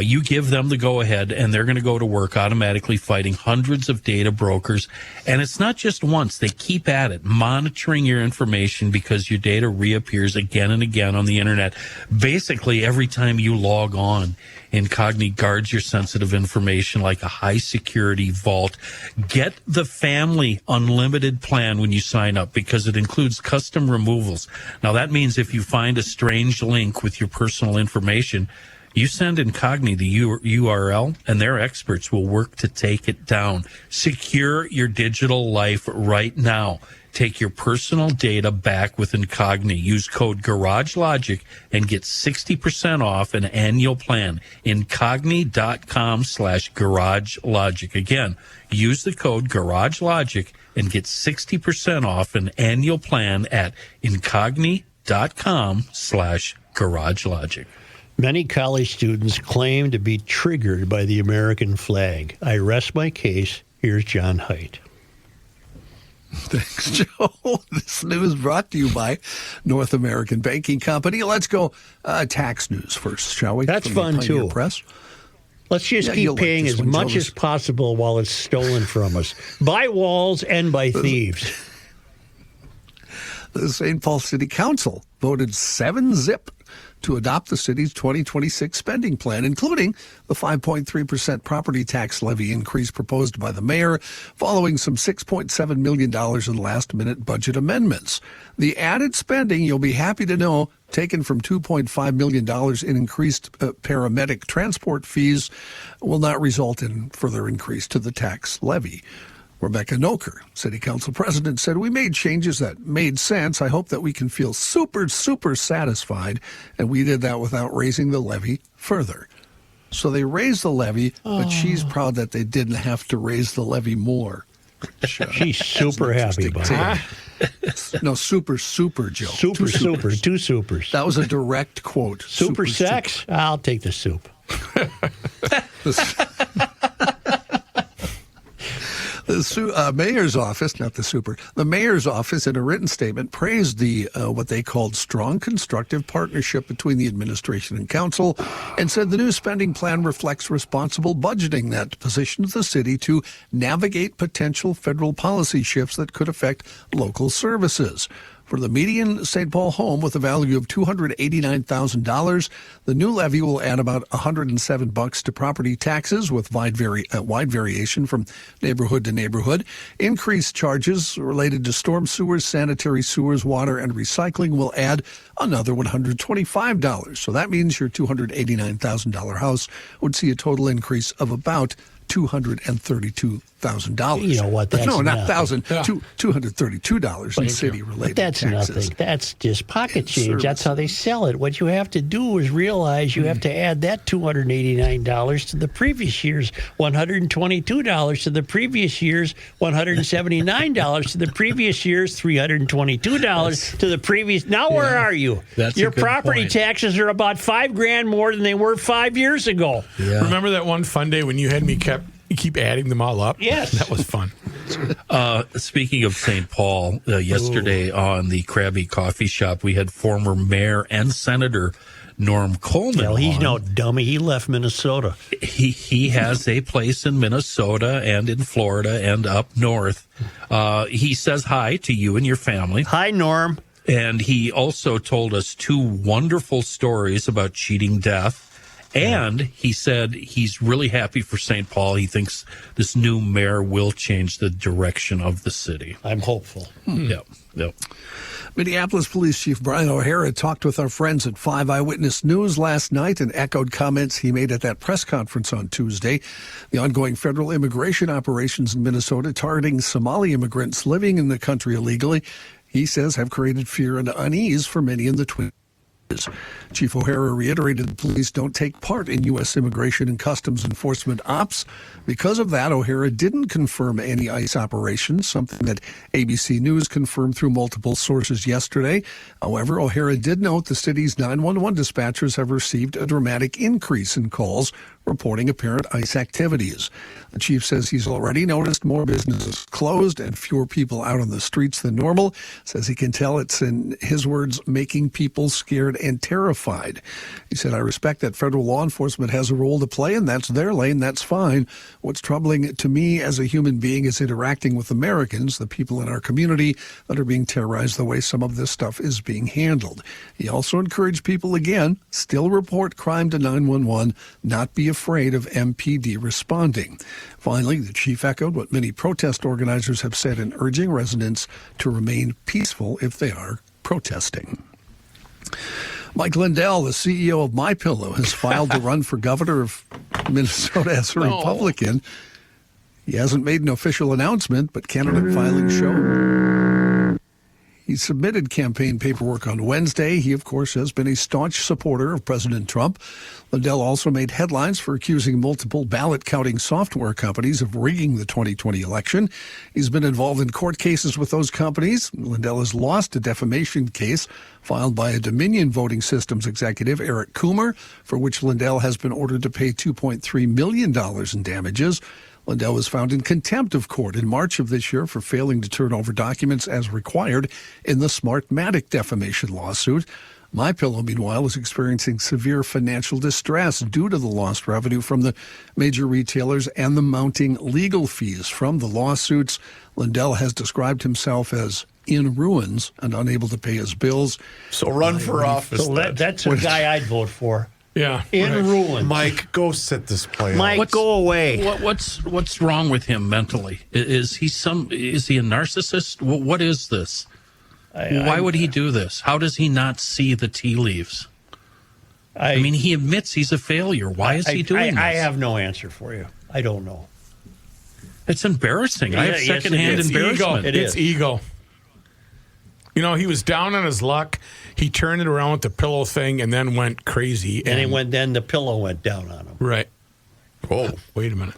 You give them the go-ahead, and they're going to go to work automatically fighting hundreds of data brokers. And it's not just once. They keep at it, monitoring your information because your data reappears again and again on the internet. Basically, every time you log on, Incogni guards your sensitive information like a high-security vault. Get the family unlimited plan when you sign up because it includes custom removals. Now, that means if you find a strange link with your personal information, you send Incogni the URL, and their experts will work to take it down. Secure your digital life right now. Take your personal data back with Incogni. Use code GarageLogic and get 60% off an annual plan. Incogni.com/GarageLogic. Again, use the code GarageLogic and get 60% off an annual plan at Incogni.com/GarageLogic. Many college students claim to be triggered by the American flag. I rest my case. Here's John Heidt. Thanks, Joe. This news brought to you by North American Banking Company. Let's go tax news first, shall we? That's fun, too. Press. Let's just keep paying as much as possible while it's stolen from us. By walls and by thieves. The St. Paul City Council voted 7-0 to adopt the city's 2026 spending plan, including the 5.3% property tax levy increase proposed by the mayor, following some $6.7 million in last-minute budget amendments. The added spending, you'll be happy to know, taken from $2.5 million in increased paramedic transport fees, will not result in further increase to the tax levy. Rebecca Noker, City Council President, said, "We made changes that made sense. I hope that we can feel super, super satisfied, and we did that without raising the levy further." So they raised the levy, but she's proud that they didn't have to raise the levy more. She's super happy about it. No, super, Joe. Super, two supers. That was a direct quote. Super sex? I'll take the soup. The mayor's office, not the super, the mayor's office in a written statement praised the what they called strong constructive partnership between the administration and council and said the new spending plan reflects responsible budgeting that positions the city to navigate potential federal policy shifts that could affect local services. For the median St. Paul home with a value of $289,000, the new levy will add about $107 to property taxes with wide variation from neighborhood to neighborhood. Increased charges related to storm sewers, sanitary sewers, water, and recycling will add another $125. So that means your $289,000 house would see a total increase of about $232,000. You know what? That's not nothing. thousand. $232 in city-related But that's taxes. nothing. That's just pocket change. That's how they sell it. What you have to do is realize you have to add that $289 to the previous year's $122 to the previous year's $179 to the previous year's $322 to the previous. Now where are you? Your property taxes are about $5,000 more than they were 5 years ago. Yeah. Remember that one fun day when you had me keep adding them all up? Yes. That was fun. Speaking of St. Paul, yesterday on the Krabby Coffee Shop, we had former mayor and senator Norm Coleman. Well, he's no dummy. He left Minnesota. He has a place in Minnesota and in Florida and up north. He says hi to you and your family. Hi, Norm. And he also told us two wonderful stories about cheating death. And he said he's really happy for St. Paul. He thinks this new mayor will change the direction of the city. I'm hopeful. Yep. Minneapolis Police Chief Brian O'Hara talked with our friends at 5 Eyewitness News last night and echoed comments he made at that press conference on Tuesday. The ongoing federal immigration operations in Minnesota targeting Somali immigrants living in the country illegally, he says, have created fear and unease for many in the Twin Cities. Chief O'Hara reiterated the police don't take part in U.S. immigration and customs enforcement ops. Because of that, O'Hara didn't confirm any ICE operations, something that ABC News confirmed through multiple sources yesterday. However, O'Hara did note the city's 911 dispatchers have received a dramatic increase in calls reporting apparent ICE activities. The chief says he's already noticed more businesses closed and fewer people out on the streets than normal. Says he can tell it's, in his words, making people scared and terrified. He said, I respect that federal law enforcement has a role to play, and that's their lane. That's fine. What's troubling to me as a human being is interacting with Americans, the people in our community that are being terrorized the way some of this stuff is being handled. He also encouraged people, again, still report crime to 911, not be afraid of MPD responding. Finally, the chief echoed what many protest organizers have said in urging residents to remain peaceful if they are protesting. Mike Lindell, the CEO of MyPillow, has filed to run for governor of Minnesota as a Republican. He hasn't made an official announcement, but candidate filings show he submitted campaign paperwork on Wednesday. He, of course, has been a staunch supporter of President Trump. Lindell also made headlines for accusing multiple ballot counting software companies of rigging the 2020 election. He's been involved in court cases with those companies. Lindell has lost a defamation case filed by a Dominion voting systems executive, Eric Coomer, for which Lindell has been ordered to pay $2.3 million in damages. Lindell was found in contempt of court in March of this year for failing to turn over documents as required in the Smartmatic defamation lawsuit. MyPillow, meanwhile, is experiencing severe financial distress due to the lost revenue from the major retailers and the mounting legal fees from the lawsuits. Lindell has described himself as in ruins and unable to pay his bills. So run for office. So that's a guy I'd vote for. Yeah. In ruins. Mike, go sit this play Mike, out. go away. What's wrong with him mentally? Is he a narcissist? What is this? Why would he do this? How does he not see the tea leaves? I mean, he admits he's a failure. Why is he doing this? I have no answer for you. I don't know. It's embarrassing. I have secondhand embarrassment. It's ego. You know, he was down on his luck. He turned it around with the pillow thing and then went crazy. And then the pillow went down on him. Right. Oh, wait a minute.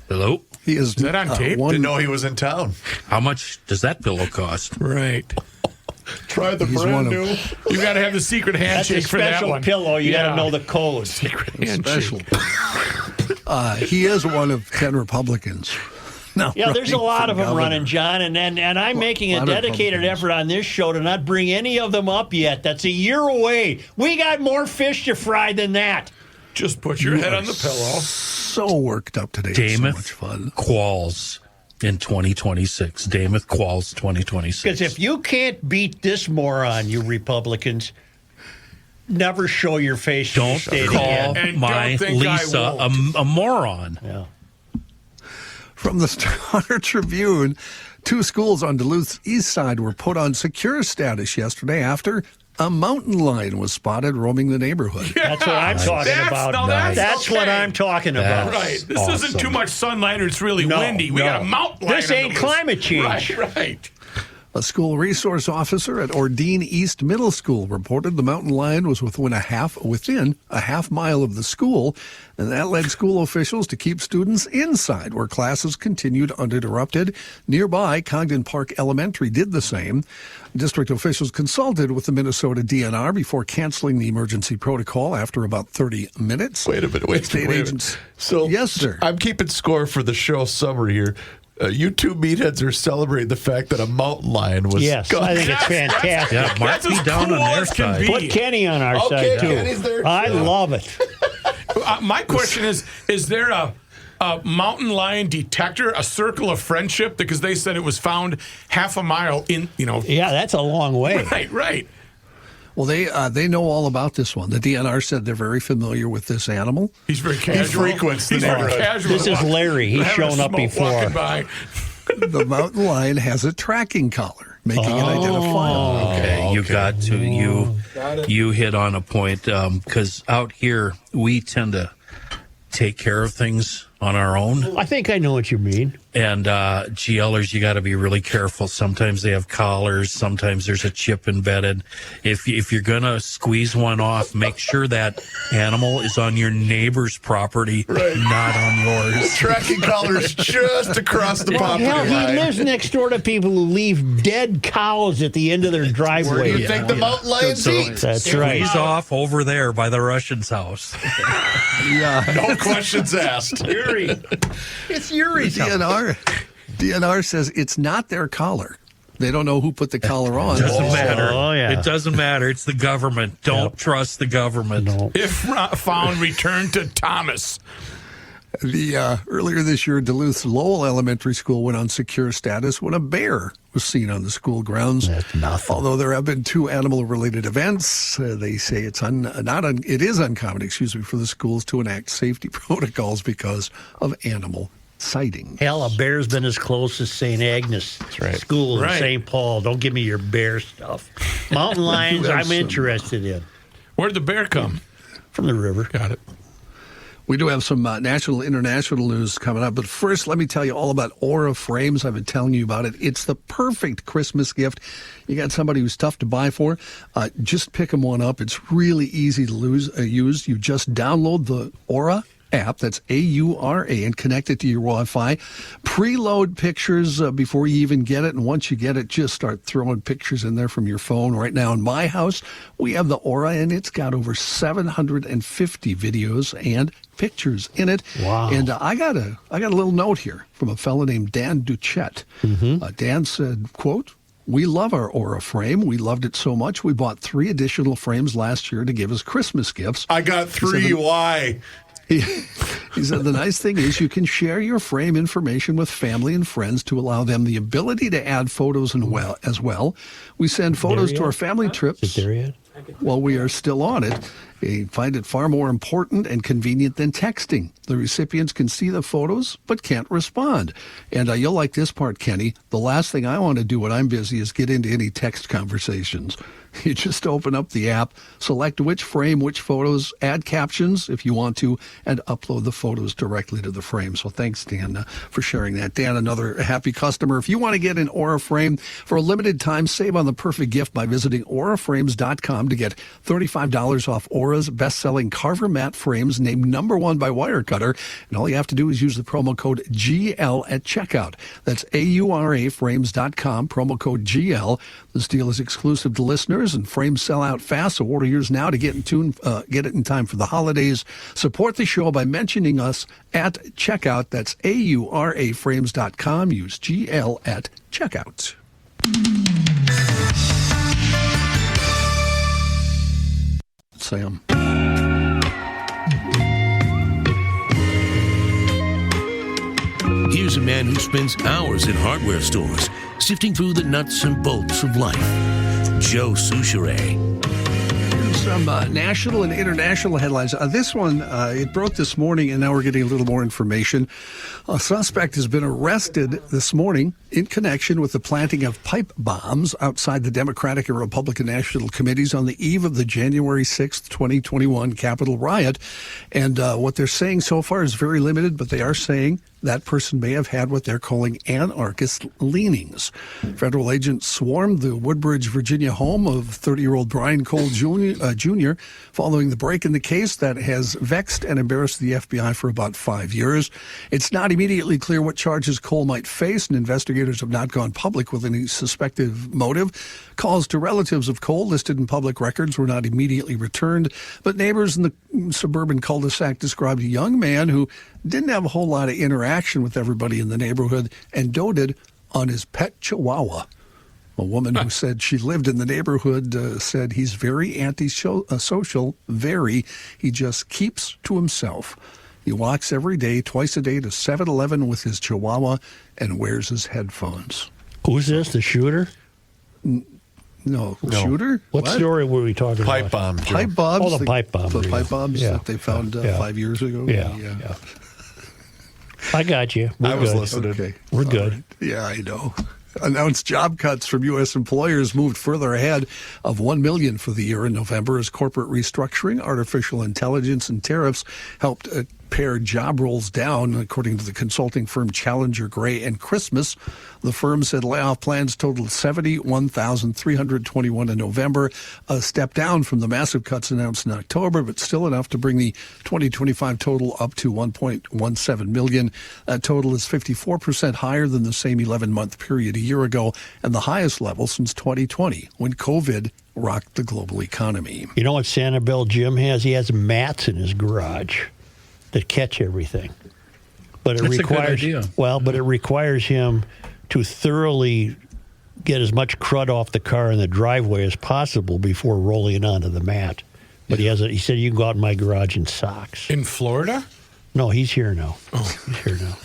Hello? Is that on tape? Didn't know he was in town. How much does that pillow cost? Right. Try the brand new. You got to have the secret handshake for that special one. pillow. You got to know the code. Secret special. handshake. He is one of 10 Republicans. No, yeah, there's a lot of them governor. running, John, and I'm making a dedicated effort on this show to not bring any of them up yet. That's a year away. We got more fish to fry than that. Just put your head on the pillow. So worked up today. Dameth so much fun. Qualls in 2026. Dameth Qualls 2026. Because if you can't beat this moron, you Republicans, never show your face. Don't call And my don't think Lisa a moron. Yeah. From the Star Tribune, 2 schools on Duluth's east side were put on secure status yesterday after a mountain lion was spotted roaming the neighborhood. Yeah, that's what I'm talking about. That's what I'm talking about. Right. This isn't too much sunlight or it's really windy. We got a mountain lion. This ain't climate change. Right. A school resource officer at Ordine East Middle School reported the mountain lion was within a half mile of the school, and that led school officials to keep students inside where classes continued uninterrupted. Nearby, Congdon Park Elementary did the same. District officials consulted with the Minnesota DNR before canceling the emergency protocol after about 30 minutes. Wait a minute. So, yes, sir. I'm keeping score for the show summary here. You two meatheads are celebrating the fact that a mountain lion was Yes, I think it's fantastic. Yeah, mark me down on their side. Put Kenny on our side, too. Kenny's there, too. I love it. My question is there a mountain lion detector, a circle of friendship? Because they said it was found half a mile in, Yeah, that's a long way. Right. Well, they know all about this one. The DNR said they're very familiar with this animal. He's very casual. He frequents the He's very neighborhood. casual. This is Larry. He's Having a shown up smoke before. walking by. The mountain lion has a tracking collar, making it identifiable. Okay, you got to you hit on a point because out here we tend to take care of things on our own. I think I know what you mean. And GLers, you got to be really careful. Sometimes they have collars. Sometimes there's a chip embedded. If you're going to squeeze one off, make sure that animal is on your neighbor's property, not on yours. The tracking collar's just across the property Hell, line. he lives next door to people who leave dead cows at the end of their driveway. Where do you think the mountain lions eat? That's right. He's off over there by the Russian's house. Yeah. No questions asked. Yuri. It's Yuri's house. DNR says it's not their collar. They don't know who put the collar on. It doesn't matter. Oh, yeah. It doesn't matter. It's the government. Don't trust the government. No. If found, return to Thomas. Earlier this year, Duluth's Lowell Elementary School went on secure status when a bear was seen on the school grounds. That's nothing. Although there have been 2 animal-related events, they say it is uncommon, for the schools to enact safety protocols because of animal sighting. Hell, a bear's been as close as St. Agnes School in St. Paul. Don't give me your bear stuff. Mountain lions, I'm interested in. Where'd the bear come? From the river. Got it. We do have some national, international news coming up. But first, let me tell you all about Aura Frames. I've been telling you about it. It's the perfect Christmas gift. You got somebody who's tough to buy for, just pick them one up. It's really easy to use. You just download the Aura app, that's A-U-R-A, and connect it to your Wi-Fi. Preload pictures before you even get it, and once you get it, just start throwing pictures in there from your phone. Right now in my house, we have the Aura, and it's got over 750 videos and pictures in it. Wow. And I got a little note here from a fellow named Dan Duchette. Dan said, quote, "We love our Aura frame. We loved it so much, we bought 3 additional frames last year to give as Christmas gifts." I got 3. Why? He said, the nice thing is you can share your frame information with family and friends to allow them the ability to add photos as well. We send photos to our family trips while we are still on it. They find it far more important and convenient than texting. The recipients can see the photos but can't respond. And you'll like this part, Kenny. The last thing I want to do when I'm busy is get into any text conversations. You just open up the app, select which frame, which photos, add captions if you want to, and upload the photos directly to the frame. So thanks, Dan, for sharing that. Dan, another happy customer. If you want to get an Aura frame for a limited time, save on the perfect gift by visiting auraframes.com to get $35 off Aura Aura's best-selling Carver mat frames named #1 by Wirecutter. And all you have to do is use the promo code GL at checkout. That's AURAFrames.com, promo code GL. This deal is exclusive to listeners, and frames sell out fast, so order yours now to get it in time for the holidays. Support the show by mentioning us at checkout. That's AURAFrames.com. Use GL at checkout. Sam. Here's a man who spends hours in hardware stores sifting through the nuts and bolts of life. Joe Souchere. Some national and international headlines. This one, it broke this morning, and now we're getting a little more information. A suspect has been arrested this morning in connection with the planting of pipe bombs outside the Democratic and Republican National Committees on the eve of the January 6th, 2021 Capitol riot. And what they're saying so far is very limited, but they are saying that person may have had what they're calling anarchist leanings. Federal agents swarmed the Woodbridge, Virginia home of 30-year-old Brian Cole Jr. following the break in the case that has vexed and embarrassed the FBI for about 5 years. It's not immediately clear what charges Cole might face, and investigators have not gone public with any suspected motive. Calls to relatives of Cole listed in public records were not immediately returned, but neighbors in the suburban cul-de-sac described a young man who didn't have a whole lot of interaction with everybody in the neighborhood and doted on his pet chihuahua. A woman who said she lived in the neighborhood said he's very antisocial, he just keeps to himself. He walks every day, twice a day, to 7-Eleven with his chihuahua and wears his headphones. Who's this, the shooter? No. Shooter? What story were we talking Pipe about? bomb. Pipe bombs. Oh, the pipe bomb. The pipe bombs that they found 5 years ago. Yeah. I got you. I was listening. Okay. We're good. Right. Yeah, I know. Announced job cuts from U.S. employers moved further ahead of 1 million for the year in November as corporate restructuring, artificial intelligence, and tariffs helped pare job roles down, according to the consulting firm Challenger Gray and Christmas. The firm said layoff plans totaled 71,321 in November, a step down from the massive cuts announced in October, but still enough to bring the 2025 total up to 1.17 million. That total is 54% higher than the same 11-month period a year ago and the highest level since 2020, when COVID rocked the global economy. You know what Sanibel Jim has? He has mats in his garage that catch everything. But it requires a good idea. But it requires him to thoroughly get as much crud off the car in the driveway as possible before rolling it onto the mat. But he said you can go out in my garage in socks. In Florida? No, he's here now. He's here now.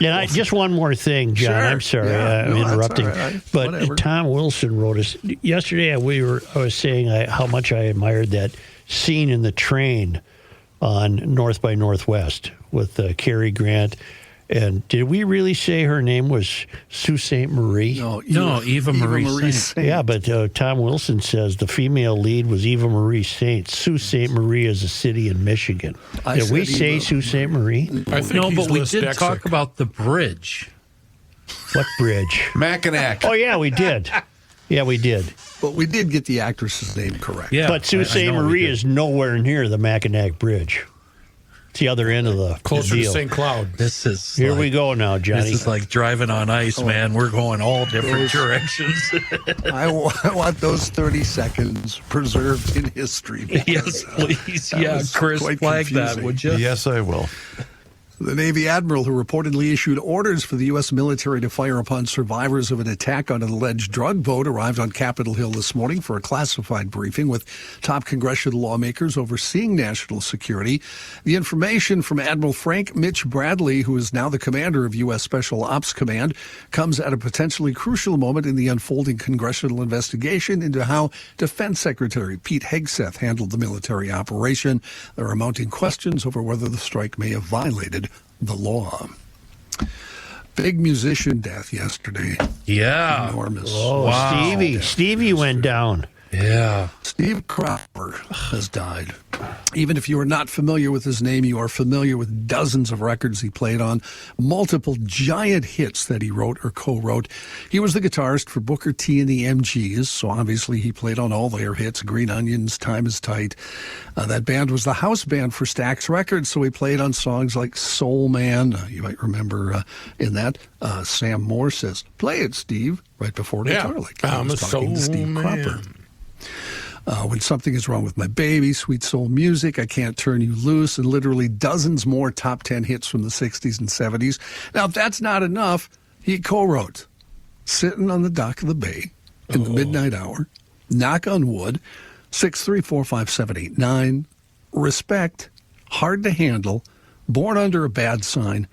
And just one more thing, John. Sure. I'm sorry, I'm interrupting. Right. But Whatever. Tom Wilson wrote us yesterday. I was saying how much I admired that scene in the train on North by Northwest with Cary Grant. And did we really say her name was Sault Ste. Marie? No, Eva Marie Saint. Yeah, but Tom Wilson says the female lead was Eva Marie Saint. Sault Ste. Marie is a city in Michigan. Did we say Sault Ste. Marie? I think No, but we he's did dyslexic. talk about the bridge. What bridge? Mackinac. Oh, yeah, we did. Yeah, we did. But we did get the actress's name correct. Yeah, But Sault Ste. Marie is nowhere near the Mackinac Bridge. It's the other end of the Closer to deal. St. Cloud. This is Here we go now, Johnny. This is like driving on ice, man. We're going all different directions. I want those 30 seconds preserved in history. Yes, please. That Yeah, was Chris, quite flag that, confusing. would you? Yes, I will. The Navy admiral who reportedly issued orders for the U.S. military to fire upon survivors of an attack on an alleged drug boat arrived on Capitol Hill this morning for a classified briefing with top congressional lawmakers overseeing national security. The information from Admiral Frank Mitch Bradley, who is now the commander of U.S. Special Ops Command, comes at a potentially crucial moment in the unfolding congressional investigation into how Defense Secretary Pete Hegseth handled the military operation. There are mounting questions over whether the strike may have violated the law. Big musician death yesterday. Yeah. Enormous. Oh, Wow. Stevie went down. Yeah. Steve Cropper has died. Even if you are not familiar with his name, you are familiar with dozens of records he played on, multiple giant hits that he wrote or co-wrote. He was the guitarist for Booker T and the MGs, so obviously he played on all their hits, Green Onions, Time is Tight. That band was the house band for Stax Records, so he played on songs like Soul Man. You might remember in that. Sam Moore says, "Play it, Steve," right before Guitar Lick. I'm a soul Steve man. Cropper. When Something Is Wrong with My Baby, Sweet Soul Music, I Can't Turn You Loose, and literally dozens more top 10 hits from the 60s and 70s. Now, if that's not enough, he co-wrote Sitting on the Dock of the Bay in the Midnight Hour, Knock on Wood, 6345789, Respect, Hard to Handle, Born Under a Bad Sign,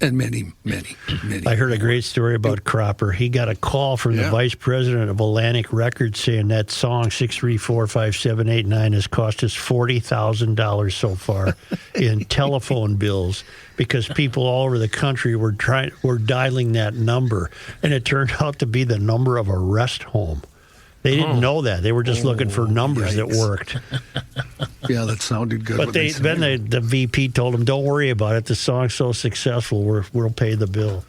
and many, many, many. I heard a great story about Cropper. He got a call from the vice president of Atlantic Records saying that song 6345789 has cost us $40,000 so far in telephone bills because people all over the country were dialing that number, and it turned out to be the number of a rest home. They didn't know that. They were just looking for numbers that worked. Yeah, that sounded good. But then the VP told them, "Don't worry about it. The song's so successful, we'll pay the bill."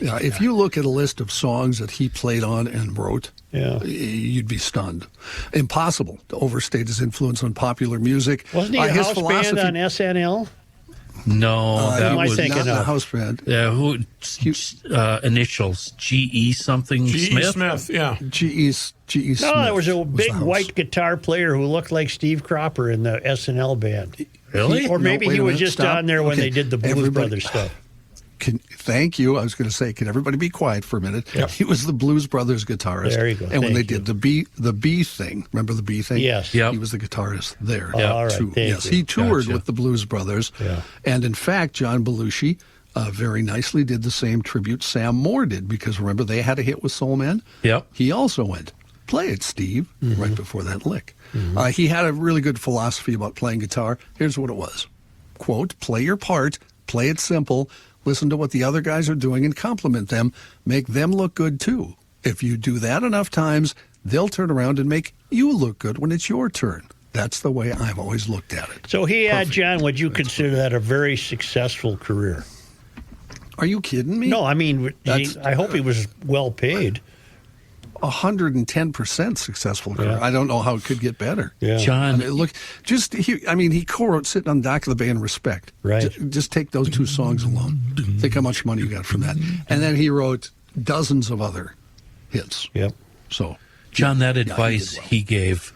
Yeah, if you look at a list of songs that he played on and wrote, you'd be stunned. Impossible to overstate his influence on popular music. Wasn't he a house band on SNL? No, that was not a house band. Yeah, initials G.E. something G.E. Smith? Yeah. G.E. Smith. No, there was a big white guitar player who looked like Steve Cropper in the SNL band. Really? Or maybe he was just on there when Okay, they did the Blues Brothers stuff. Thank you. I was going to say, can everybody be quiet for a minute? Yep. He was the Blues Brothers guitarist. There you go. And when they Thank did the B thing, remember the B thing? Yes. He was the guitarist there. All right. Too. Thank you. He toured Gotcha. with the Blues Brothers. Yeah. And in fact, John Belushi very nicely did the same tribute Sam Moore did, because remember they had a hit with Soul Man? Yep. He also went, "Play it, Steve," right before that lick. He had a really good philosophy about playing guitar. Here's what it was. Quote, "Play your part, play it simple, listen to what the other guys are doing and compliment them, make them look good too. If you do that enough times, they'll turn around and make you look good when it's your turn." That's the way I've always looked at it. So he had, John, would you consider that a very successful career? Are you kidding me? No, I mean, I hope he was well paid. 110% successful career. Yeah. I don't know how it could get better. Yeah. John, I mean, look, he co-wrote Sitting on the Dock of the Bay and Respect. Right. Just take those two songs alone. Think how much money you got from that. And then he wrote dozens of other hits. Yep. So, John, that advice he gave,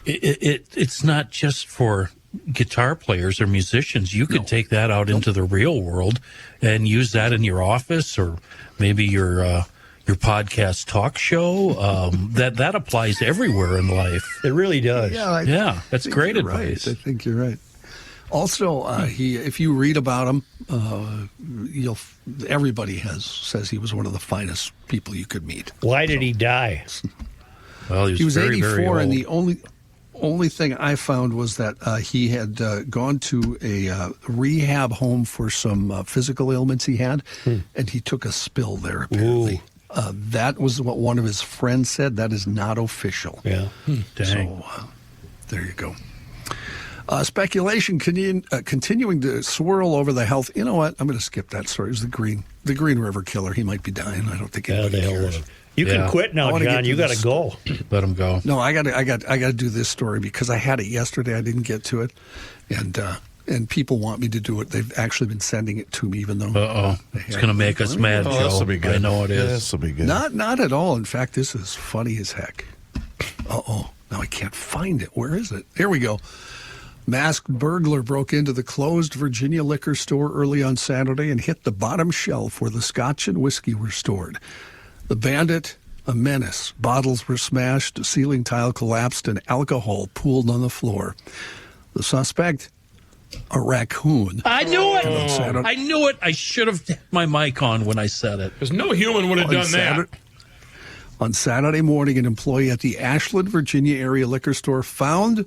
it's not just for guitar players or musicians. You could take that out into the real world and use that in your office or maybe your podcast talk show. That applies everywhere in life. It really does. Yeah, that's great advice. Right. I think you're right. Also, if you read about him, everybody says he was one of the finest people you could meet. Why did he die? Well, he was very, 84, very old. and the only thing I found was that he had gone to a rehab home for some physical ailments he had, and he took a spill there, apparently. That was what one of his friends said. That is not official. Yeah. Dang. So there you go. Speculation continuing to swirl over the health. You know what? I'm going to skip that story. It was the Green River Killer. He might be dying. I don't think anybody cares. You can quit now, John. You got to go. Let him go. No, I got to do this story because I had it yesterday. I didn't get to it, and people want me to do it. They've actually been sending it to me, even though it's going to make us mad, Joe. This will be good. I know it is. This will be good. Not at all. In fact, this is funny as heck. Now I can't find it. Where is it? Here we go. Masked burglar broke into the closed Virginia liquor store early on Saturday and hit the bottom shelf where the scotch and whiskey were stored. The bandit, a menace. Bottles were smashed, a ceiling tile collapsed, and alcohol pooled on the floor. The suspect, a raccoon. I knew it! I knew it! I should have had my mic on when I said it. Because no human would have done that. On Saturday morning, an employee at the Ashland, Virginia area liquor store found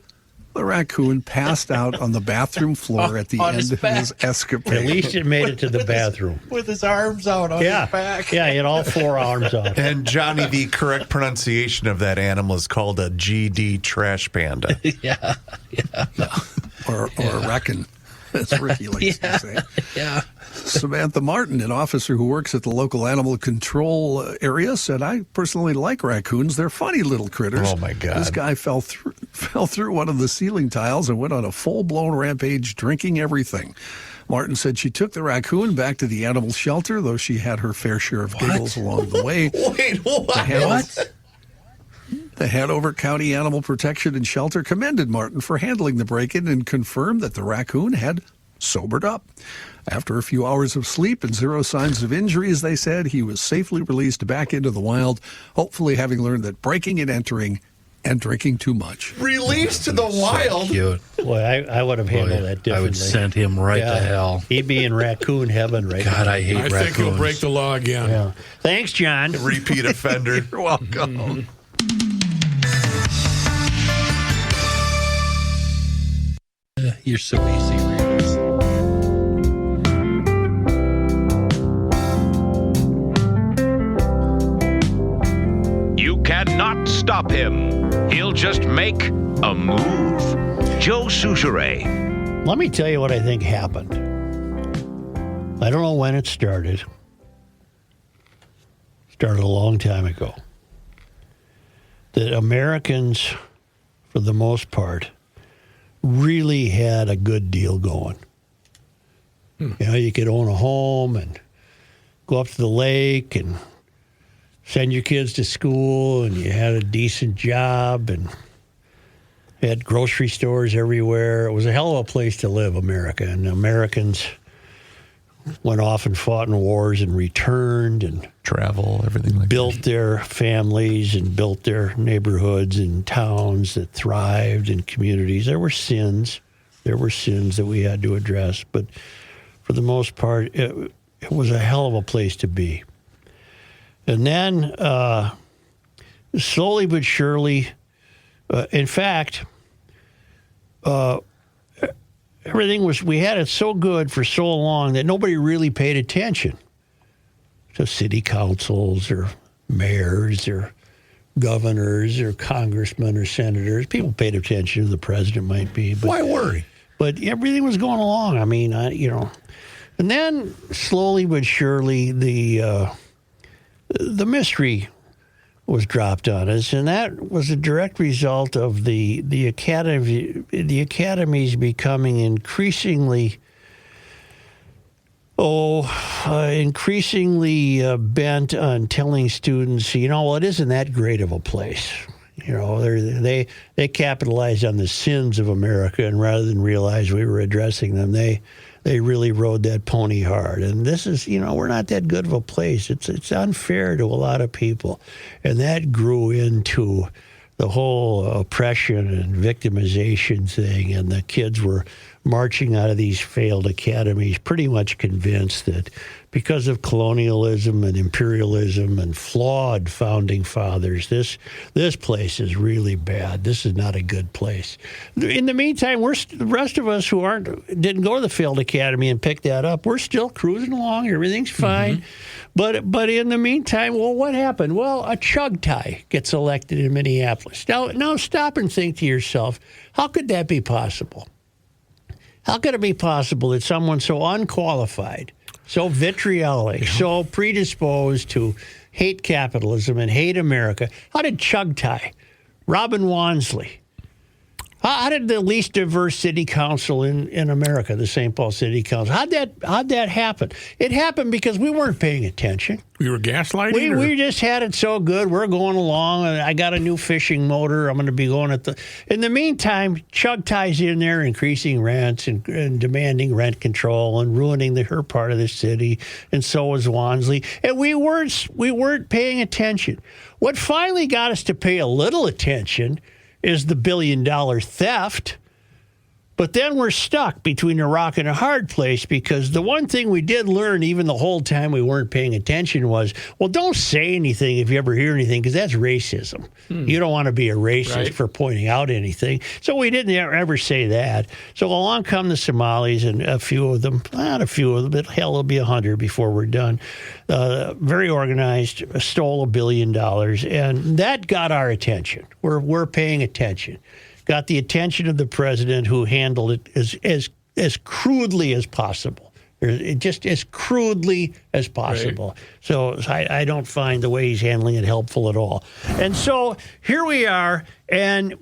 The raccoon passed out on the bathroom floor at the end of his escapade. At least it made it to the bathroom. With his arms out on his back. Yeah, he had all 4 arms out. And Johnny, the correct pronunciation of that animal is called a GD trash panda. Yeah. Or a raccoon, as Ricky likes to say. Yeah. Samantha Martin, an officer who works at the local animal control area, said, "I personally like raccoons. They're funny little critters." Oh, my God. This guy fell through one of the ceiling tiles and went on a full-blown rampage, drinking everything. Martin said she took the raccoon back to the animal shelter, though she had her fair share of giggles along the way. Wait, what? The Hanover County Animal Protection and Shelter commended Martin for handling the break-in and confirmed that the raccoon had sobered up. After a few hours of sleep and 0 signs of injuries, they said, he was safely released back into the wild, hopefully having learned that breaking and entering and drinking too much. Released to the wild? So cute. Boy, I would have handled that differently. I would send him right to hell. He'd be in raccoon heaven right now. God, I hate raccoons. I think he'll break the law again. Yeah. Thanks, John. Repeat offender. You're welcome. You're so easy, Reavers. You cannot stop him. He'll just make a move. Joe Souchere. Let me tell you what I think happened. I don't know when it started. Started a long time ago. That Americans, for the most part, really had a good deal going. You know, you could own a home and go up to the lake and send your kids to school, and you had a decent job and had grocery stores everywhere. It was a hell of a place to live, America. And Americans went off and fought in wars and returned and travel, everything like built that. their families and built their neighborhoods and towns that thrived and communities. There were sins. There were sins that we had to address. But for the most part, it was a hell of a place to be. And then slowly but surely, in fact, we had it so good for so long that nobody really paid attention to city councils or mayors or governors or congressmen or senators. People paid attention to the president, might be. But, why worry? But everything was going along. I mean, and then slowly but surely the mystery was dropped on us, and that was a direct result of the academies becoming increasingly bent on telling students, it isn't that great of a place. They capitalized on the sins of America, and rather than realize we were addressing them, they really rode that pony hard. And this is, we're not that good of a place. It's unfair to a lot of people. And that grew into the whole oppression and victimization thing. And the kids were marching out of these failed academies pretty much convinced that because of colonialism and imperialism and flawed founding fathers, this place is really bad. This is not a good place. In the meantime, the rest of us who didn't go to the failed academy and pick that up, we're still cruising along. Everything's fine. Mm-hmm. But in the meantime, well, what happened? Well, a Chugtai gets elected in Minneapolis. Now stop and think to yourself, how could that be possible? How could it be possible that someone so unqualified, so vitriolic, so predisposed to hate capitalism and hate America, how did Chugtai, Robin Wansley, how did the least diverse city council in America, the St. Paul City Council, how'd that happen? It happened because we weren't paying attention. We were gaslighting? We just had it so good. We're going along. And I got a new fishing motor. I'm going to be going in the meantime, Chugtai's in there increasing rents and demanding rent control and ruining her part of the city. And so was Wansley. And we weren't paying attention. What finally got us to pay a little attention is the $1 billion theft But then we're stuck between a rock and a hard place, because the one thing we did learn, even the whole time we weren't paying attention, was, well, don't say anything if you ever hear anything, because that's racism. You don't want to be a racist for pointing out anything. So we didn't ever say that. So along come the Somalis, and a few of them, not a few of them, but hell, it'll be 100 before we're done. Very organized, stole $1 billion, and that got our attention. We're paying attention. Got the attention of the president, who handled it as crudely as possible. Just as crudely as possible. Right. So I don't find the way he's handling it helpful at all. And so here we are, and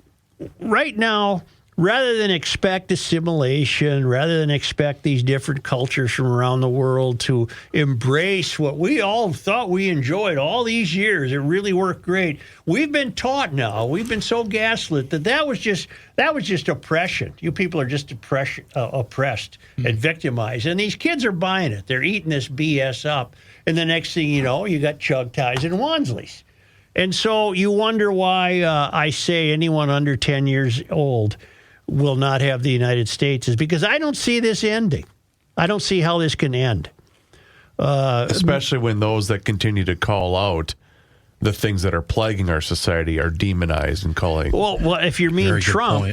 right now, rather than expect assimilation, rather than expect these different cultures from around the world to embrace what we all thought we enjoyed all these years, it really worked great. We've been taught now, we've been so gaslit that was just oppression. You people are just oppressed and victimized. And these kids are buying it. They're eating this BS up. And the next thing you know, you got chug ties and Wansleys. And so you wonder why I say anyone under 10 years old will not have the United States, is because I don't see this ending. I don't see how this can end. Especially when those that continue to call out the things that are plaguing our society are demonized and calling. Well, if you mean Trump,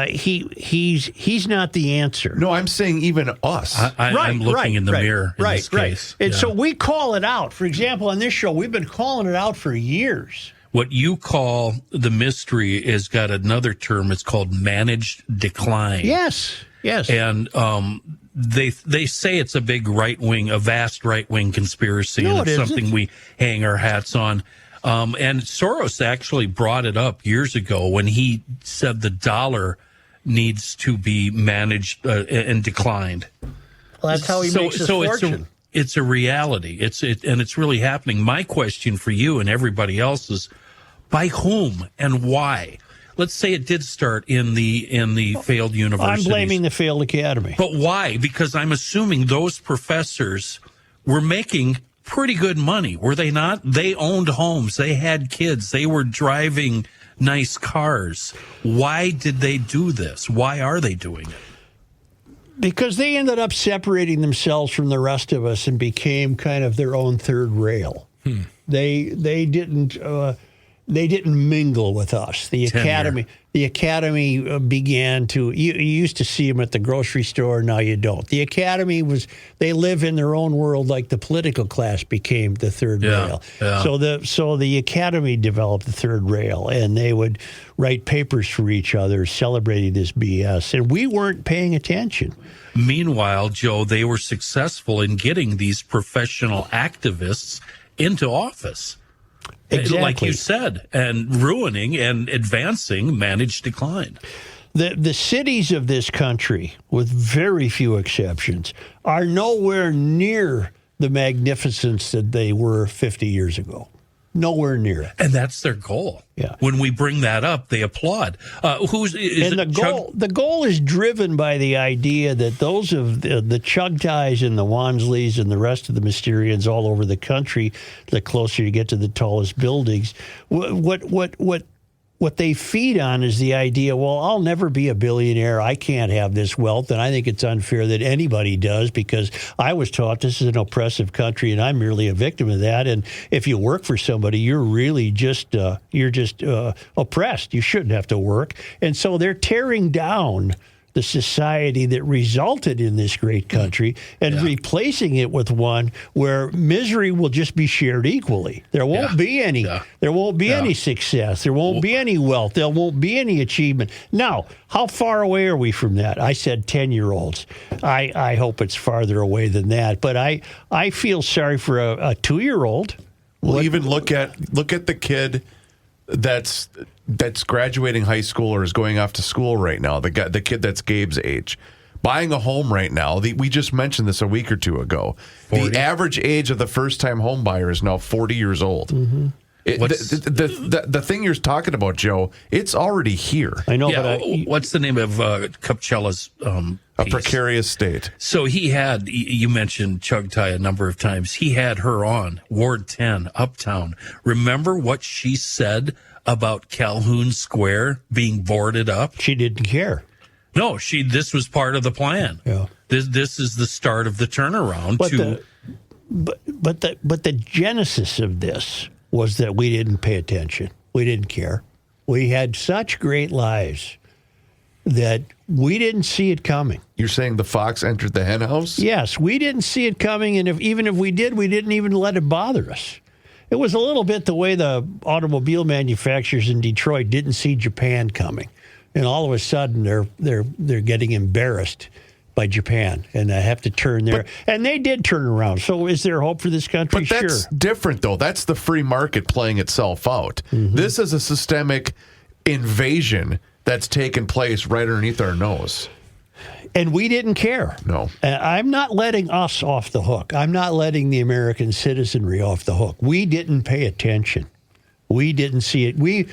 he's not the answer. No, I'm saying even us. I'm looking in the mirror in this case. And so we call it out. For example, on this show, we've been calling it out for years. What you call the mystery has got another term. It's called managed decline. Yes. And they say it's a vast right-wing conspiracy, and it's something we hang our hats on. And Soros actually brought it up years ago when he said the dollar needs to be managed and declined. Well, that's how he makes his fortune. It's a reality. And it's really happening. My question for you and everybody else is, by whom and why? Let's say it did start in the failed universities. I'm blaming the failed academy. But why? Because I'm assuming those professors were making pretty good money, were they not? They owned homes. They had kids. They were driving nice cars. Why did they do this? Why are they doing it? Because they ended up separating themselves from the rest of us and became kind of their own third rail. They didn't mingle with us. The academy began to. You used to see them at the grocery store. Now you don't. The academy they live in their own world, like the political class became the third rail. Yeah. So the academy developed the third rail, and they would write papers for each other celebrating this BS, and we weren't paying attention. Meanwhile, Joe, they were successful in getting these professional activists into office. Exactly. Like you said, and ruining and advancing managed decline. The cities of this country, with very few exceptions, are nowhere near the magnificence that they were 50 years ago. Nowhere near it. And that's their goal. Yeah. When we bring that up, they applaud. The goal is driven by the idea that those of the Chugtais and the Wansleys and the rest of the Mysterians all over the country, the closer you get to the tallest buildings, what they feed on is the idea, well, I'll never be a billionaire. I can't have this wealth, and I think it's unfair that anybody does, because I was taught this is an oppressive country, and I'm merely a victim of that. And if you work for somebody, you're really just oppressed. You shouldn't have to work. And so they're tearing down the society that resulted in this great country and replacing it with one where misery will just be shared equally. There won't be any. There won't be any success. There won't be any wealth. There won't be any achievement. Now, how far away are we from that? I said 10-year-olds. I hope it's farther away than that. But I feel sorry for a 2-year-old. Well, even look at the kid that's graduating high school or is going off to school right now. The kid that's Gabe's age, buying a home right now. We just mentioned this a week or two ago. 40. The average age of the first-time home buyer is now 40 years old. Mm-hmm. The thing you're talking about, Joe, it's already here. I know. Yeah, but what's the name of Capcella's A precarious state. So he had, you mentioned Chugtai a number of times. He had her on Ward 10, Uptown. Remember what she said about Calhoun Square being boarded up? She didn't care. No, this was part of the plan. Yeah. This is the start of the turnaround. But the genesis of this was that we didn't pay attention. We didn't care. We had such great lives that we didn't see it coming. You're saying the fox entered the hen house? Yes, we didn't see it coming, and even if we did, we didn't even let it bother us. It was a little bit the way the automobile manufacturers in Detroit didn't see Japan coming, and all of a sudden they're getting embarrassed by Japan, and they have to turn there. And they did turn around. So is there hope for this country? But that's different, though. That's the free market playing itself out. Mm-hmm. This is a systemic invasion that's taken place right underneath our nose. And we didn't care. No. I'm not letting us off the hook. I'm not letting the American citizenry off the hook. We didn't pay attention. We didn't see it. We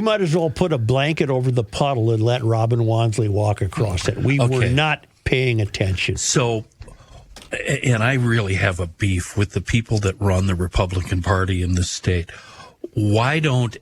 might as well put a blanket over the puddle and let Robin Wansley walk across it. We were not paying attention. So, and I really have a beef with the people that run the Republican Party in this state. Why don't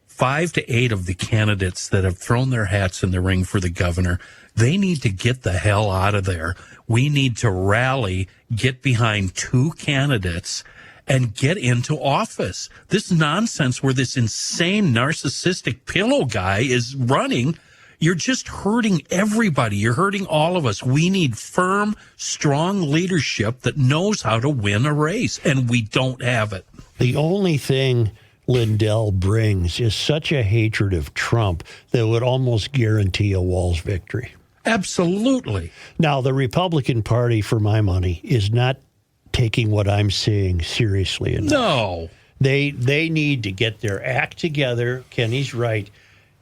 5 to 8 of the candidates that have thrown their hats in the ring for the governor, they need to get the hell out of there. We need to rally, get behind 2 candidates, and get into office. This nonsense where this insane narcissistic pillow guy is running, you're just hurting everybody. You're hurting all of us. We need firm, strong leadership that knows how to win a race, and we don't have it. The only thing Lindell brings is such a hatred of Trump that would almost guarantee a Walz victory. Absolutely. Now, the Republican Party, for my money, is not taking what I'm saying seriously enough. No. They need to get their act together. Kenny's right.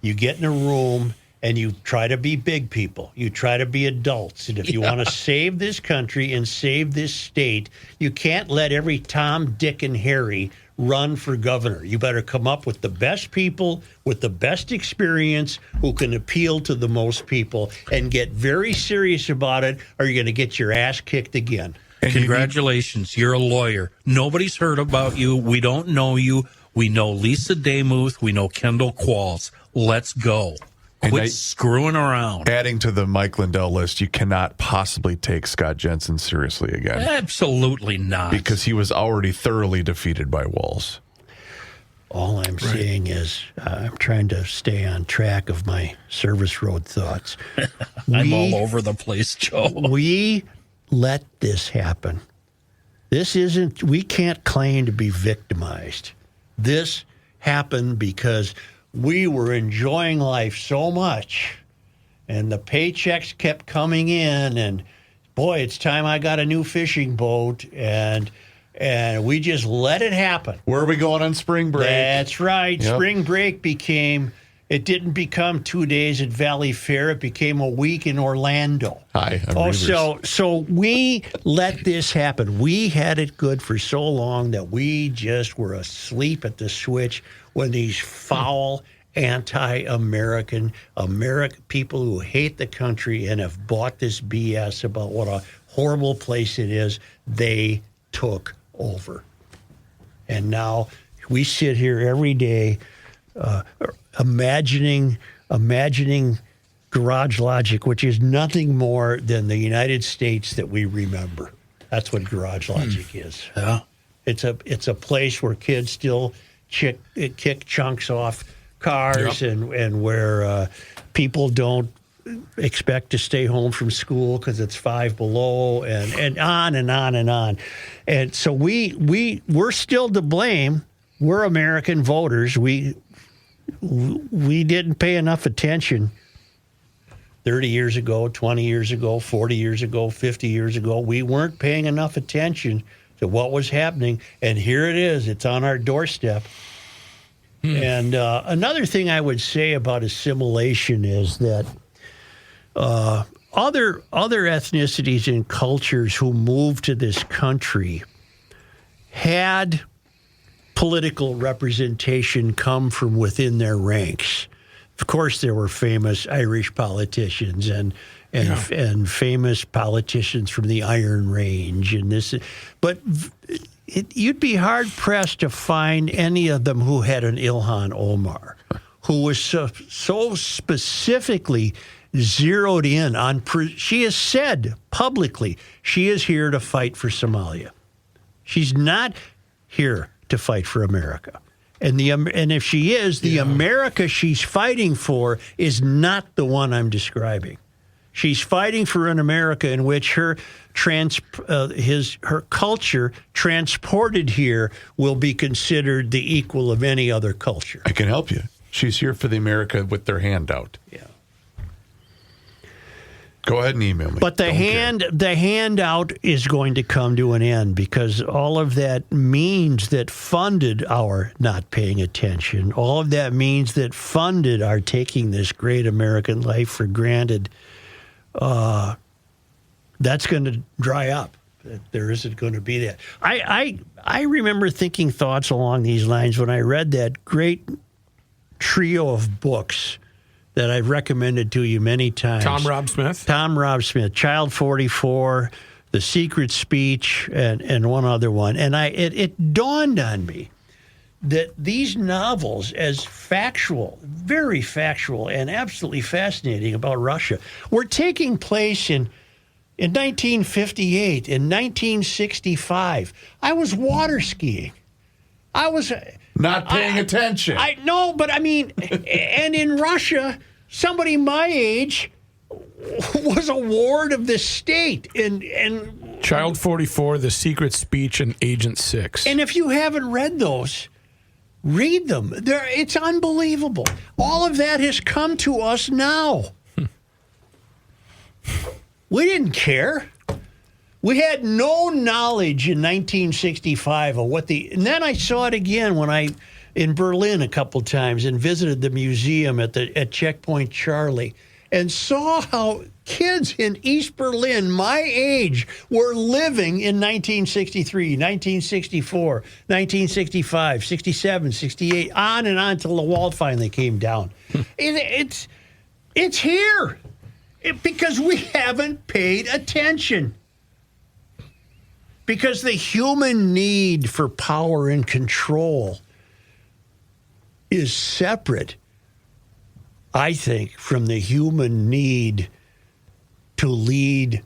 You get in a room and you try to be big people. You try to be adults. And if you want to save this country and save this state, you can't let every Tom, Dick, and Harry run for governor. You better come up with the best people with the best experience who can appeal to the most people and get very serious about it, or you're going to get your ass kicked again. And congratulations, you're a lawyer. Nobody's heard about you. We don't know you. We know Lisa Demuth. We know Kendall Qualls. Let's go. Quit screwing around. Adding to the Mike Lindell list, you cannot possibly take Scott Jensen seriously again. Absolutely not. Because he was already thoroughly defeated by Walz. All I'm saying is I'm trying to stay on track of my service road thoughts. I'm all over the place, Joe. We let this happen. We can't claim to be victimized. This happened because we were enjoying life so much, and the paychecks kept coming in, and boy, it's time I got a new fishing boat, and we just let it happen. Where are we going on spring break? That's right. Yep. Spring break it didn't become 2 days at Valley Fair. It became a week in Orlando. Hi, I'm Reavers. So we let this happen. We had it good for so long that we just were asleep at the switch when these foul, anti-American people who hate the country and have bought this BS about what a horrible place it is, they took over. And now we sit here every day imagining Garage Logic, which is nothing more than the United States that we remember. That's what Garage Logic is. Yeah. It's a place where kids still kick chunks off cars, and where people don't expect to stay home from school because it's 5 below, and on and on and on. And so we're still to blame. We're American voters. We didn't pay enough attention 30 years ago, 20 years ago, 40 years ago, 50 years ago. We weren't paying enough attention to what was happening, and here it is. It's on our doorstep. And another thing I would say about assimilation is that other ethnicities and cultures who moved to this country had political representation come from within their ranks. Of course, there were famous Irish politicians and famous politicians from the Iron Range, but you'd be hard pressed to find any of them who had an Ilhan Omar, who was so specifically zeroed in on. She has said publicly she is here to fight for Somalia. She's not here to fight for America. And if she is, the America she's fighting for is not the one I'm describing. She's fighting for an America in which her culture transported here will be considered the equal of any other culture. I can help you. She's here for the America with their hand out. Yeah. Go ahead and email me. But the handout is going to come to an end because all of that means that funded our not paying attention. All of that means that funded our taking this great American life for granted. That's going to dry up. There isn't going to be that. I remember thinking thoughts along these lines when I read that great trio of books that I've recommended to you many times. Tom Rob Smith, Child 44, The Secret Speech, and one other one. And it dawned on me that these novels, as factual, very factual, and absolutely fascinating about Russia, were taking place in 1958, in 1965. I was water skiing. I was not paying attention. I know, but I mean, and in Russia, somebody my age was a ward of the state, and Child 44, The Secret Speech, and Agent 6. And if you haven't read those, read them. It's unbelievable. All of that has come to us now. We didn't care. We had no knowledge in 1965 of and then I saw it again when in Berlin a couple times and visited the museum at Checkpoint Charlie and saw how kids in East Berlin, my age, were living in 1963, 1964, 1965, 67, 68, on and on till the wall finally came down. It's here because we haven't paid attention. Because the human need for power and control is separate, I think, from the human need to lead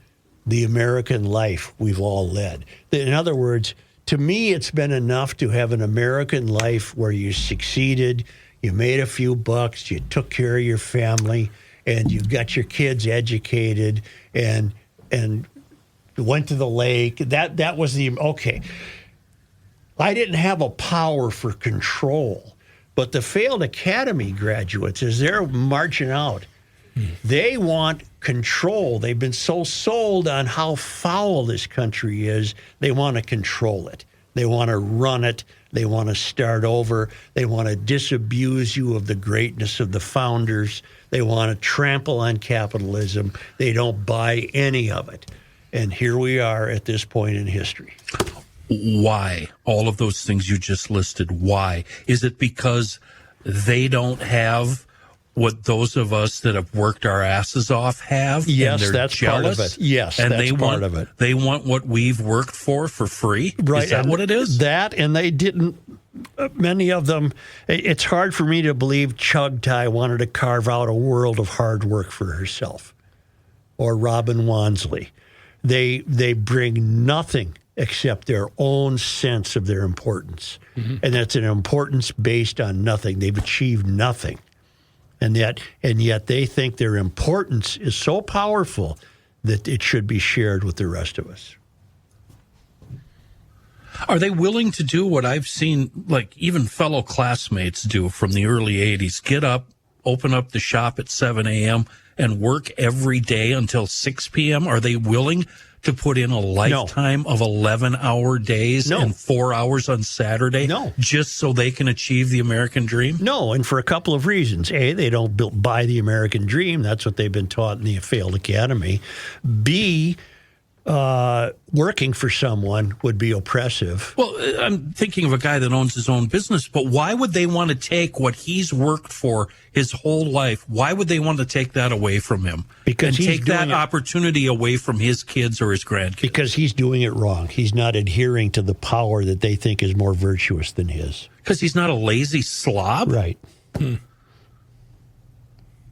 the American life we've all led. In other words, to me, it's been enough to have an American life where you succeeded, you made a few bucks, you took care of your family, and you got your kids educated, and went to the lake. That was okay. I didn't have a power for control, but the failed academy graduates, as they're marching out, they want control. They've been so sold on how foul this country is, they want to control it. They want to run it. They want to start over. They want to disabuse you of the greatness of the founders. They want to trample on capitalism. They don't buy any of it. And here we are at this point in history. Why? All of those things you just listed, why? Is it because they don't have what those of us that have worked our asses off have? Yes, and they're that's jealous, part of it. Yes, and that's part of it. They want what we've worked for free? Right. Is that what it is? That, and they didn't, many of them, it's hard for me to believe Chugtai wanted to carve out a world of hard work for herself, or Robin Wansley. They bring nothing except their own sense of their importance. Mm-hmm. And that's an importance based on nothing. They've achieved nothing. And yet they think their importance is so powerful that it should be shared with the rest of us. Are they willing to do what I've seen, like even fellow classmates do from the early 80s? Get up, open up the shop at 7 a.m., and work every day until 6 p.m.? Are they willing to put in a lifetime of 11-hour days and 4 hours on Saturday just so they can achieve the American dream? No, and for a couple of reasons. A, they don't buy the American dream. That's what they've been taught in the failed academy. B, working for someone would be oppressive. Well, I'm thinking of a guy that owns his own business, but why would they want to take what he's worked for his whole life? Why would they want to take that away from him? Because and take that opportunity away from his kids or his grandkids? Because he's doing it wrong. He's not adhering to the power that they think is more virtuous than his. Because he's not a lazy slob? Right.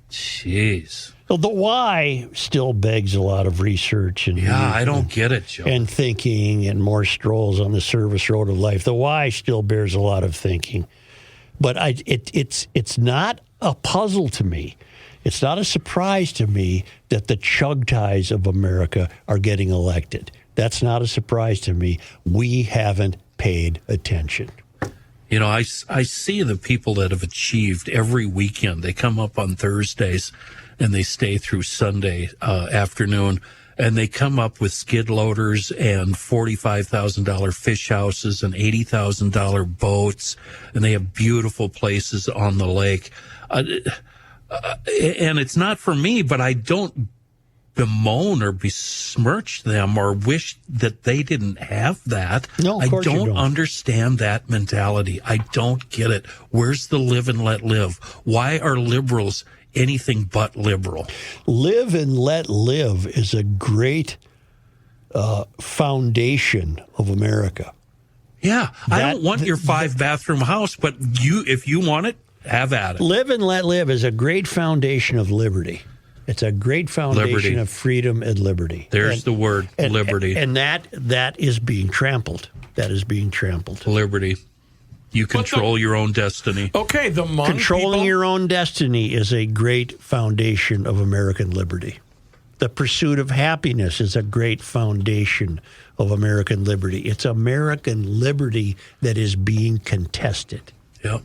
Jeez. So the why still begs a lot of research and I don't get it, Joe. And thinking and more strolls on the service road of life. The why still bears a lot of thinking, but it's not a puzzle to me. It's not a surprise to me that the chugties of America are getting elected. That's not a surprise to me. We haven't paid attention. You know, I see the people that have achieved every weekend. They come up on Thursdays and they stay through Sunday afternoon, and they come up with skid loaders and $45,000 fish houses and $80,000 boats, and they have beautiful places on the lake. And it's not for me, but I don't bemoan or besmirch them or wish that they didn't have that. No, of course I you don't understand that mentality. I don't get it. Where's the live and let live? Why are liberals anything but liberal? Live and let live is a great foundation of America. Yeah, I don't want your 5-bathroom house, but if you want it, have at it. Live and let live is a great foundation of liberty. It's a great foundation of freedom and liberty. There's the word, liberty. And that is being trampled. That is being trampled. Liberty. You control your own destiny. Okay, the Hmong Controlling people? your own destiny is a great foundation of American liberty. The pursuit of happiness is a great foundation of American liberty. It's American liberty that is being contested. Yep.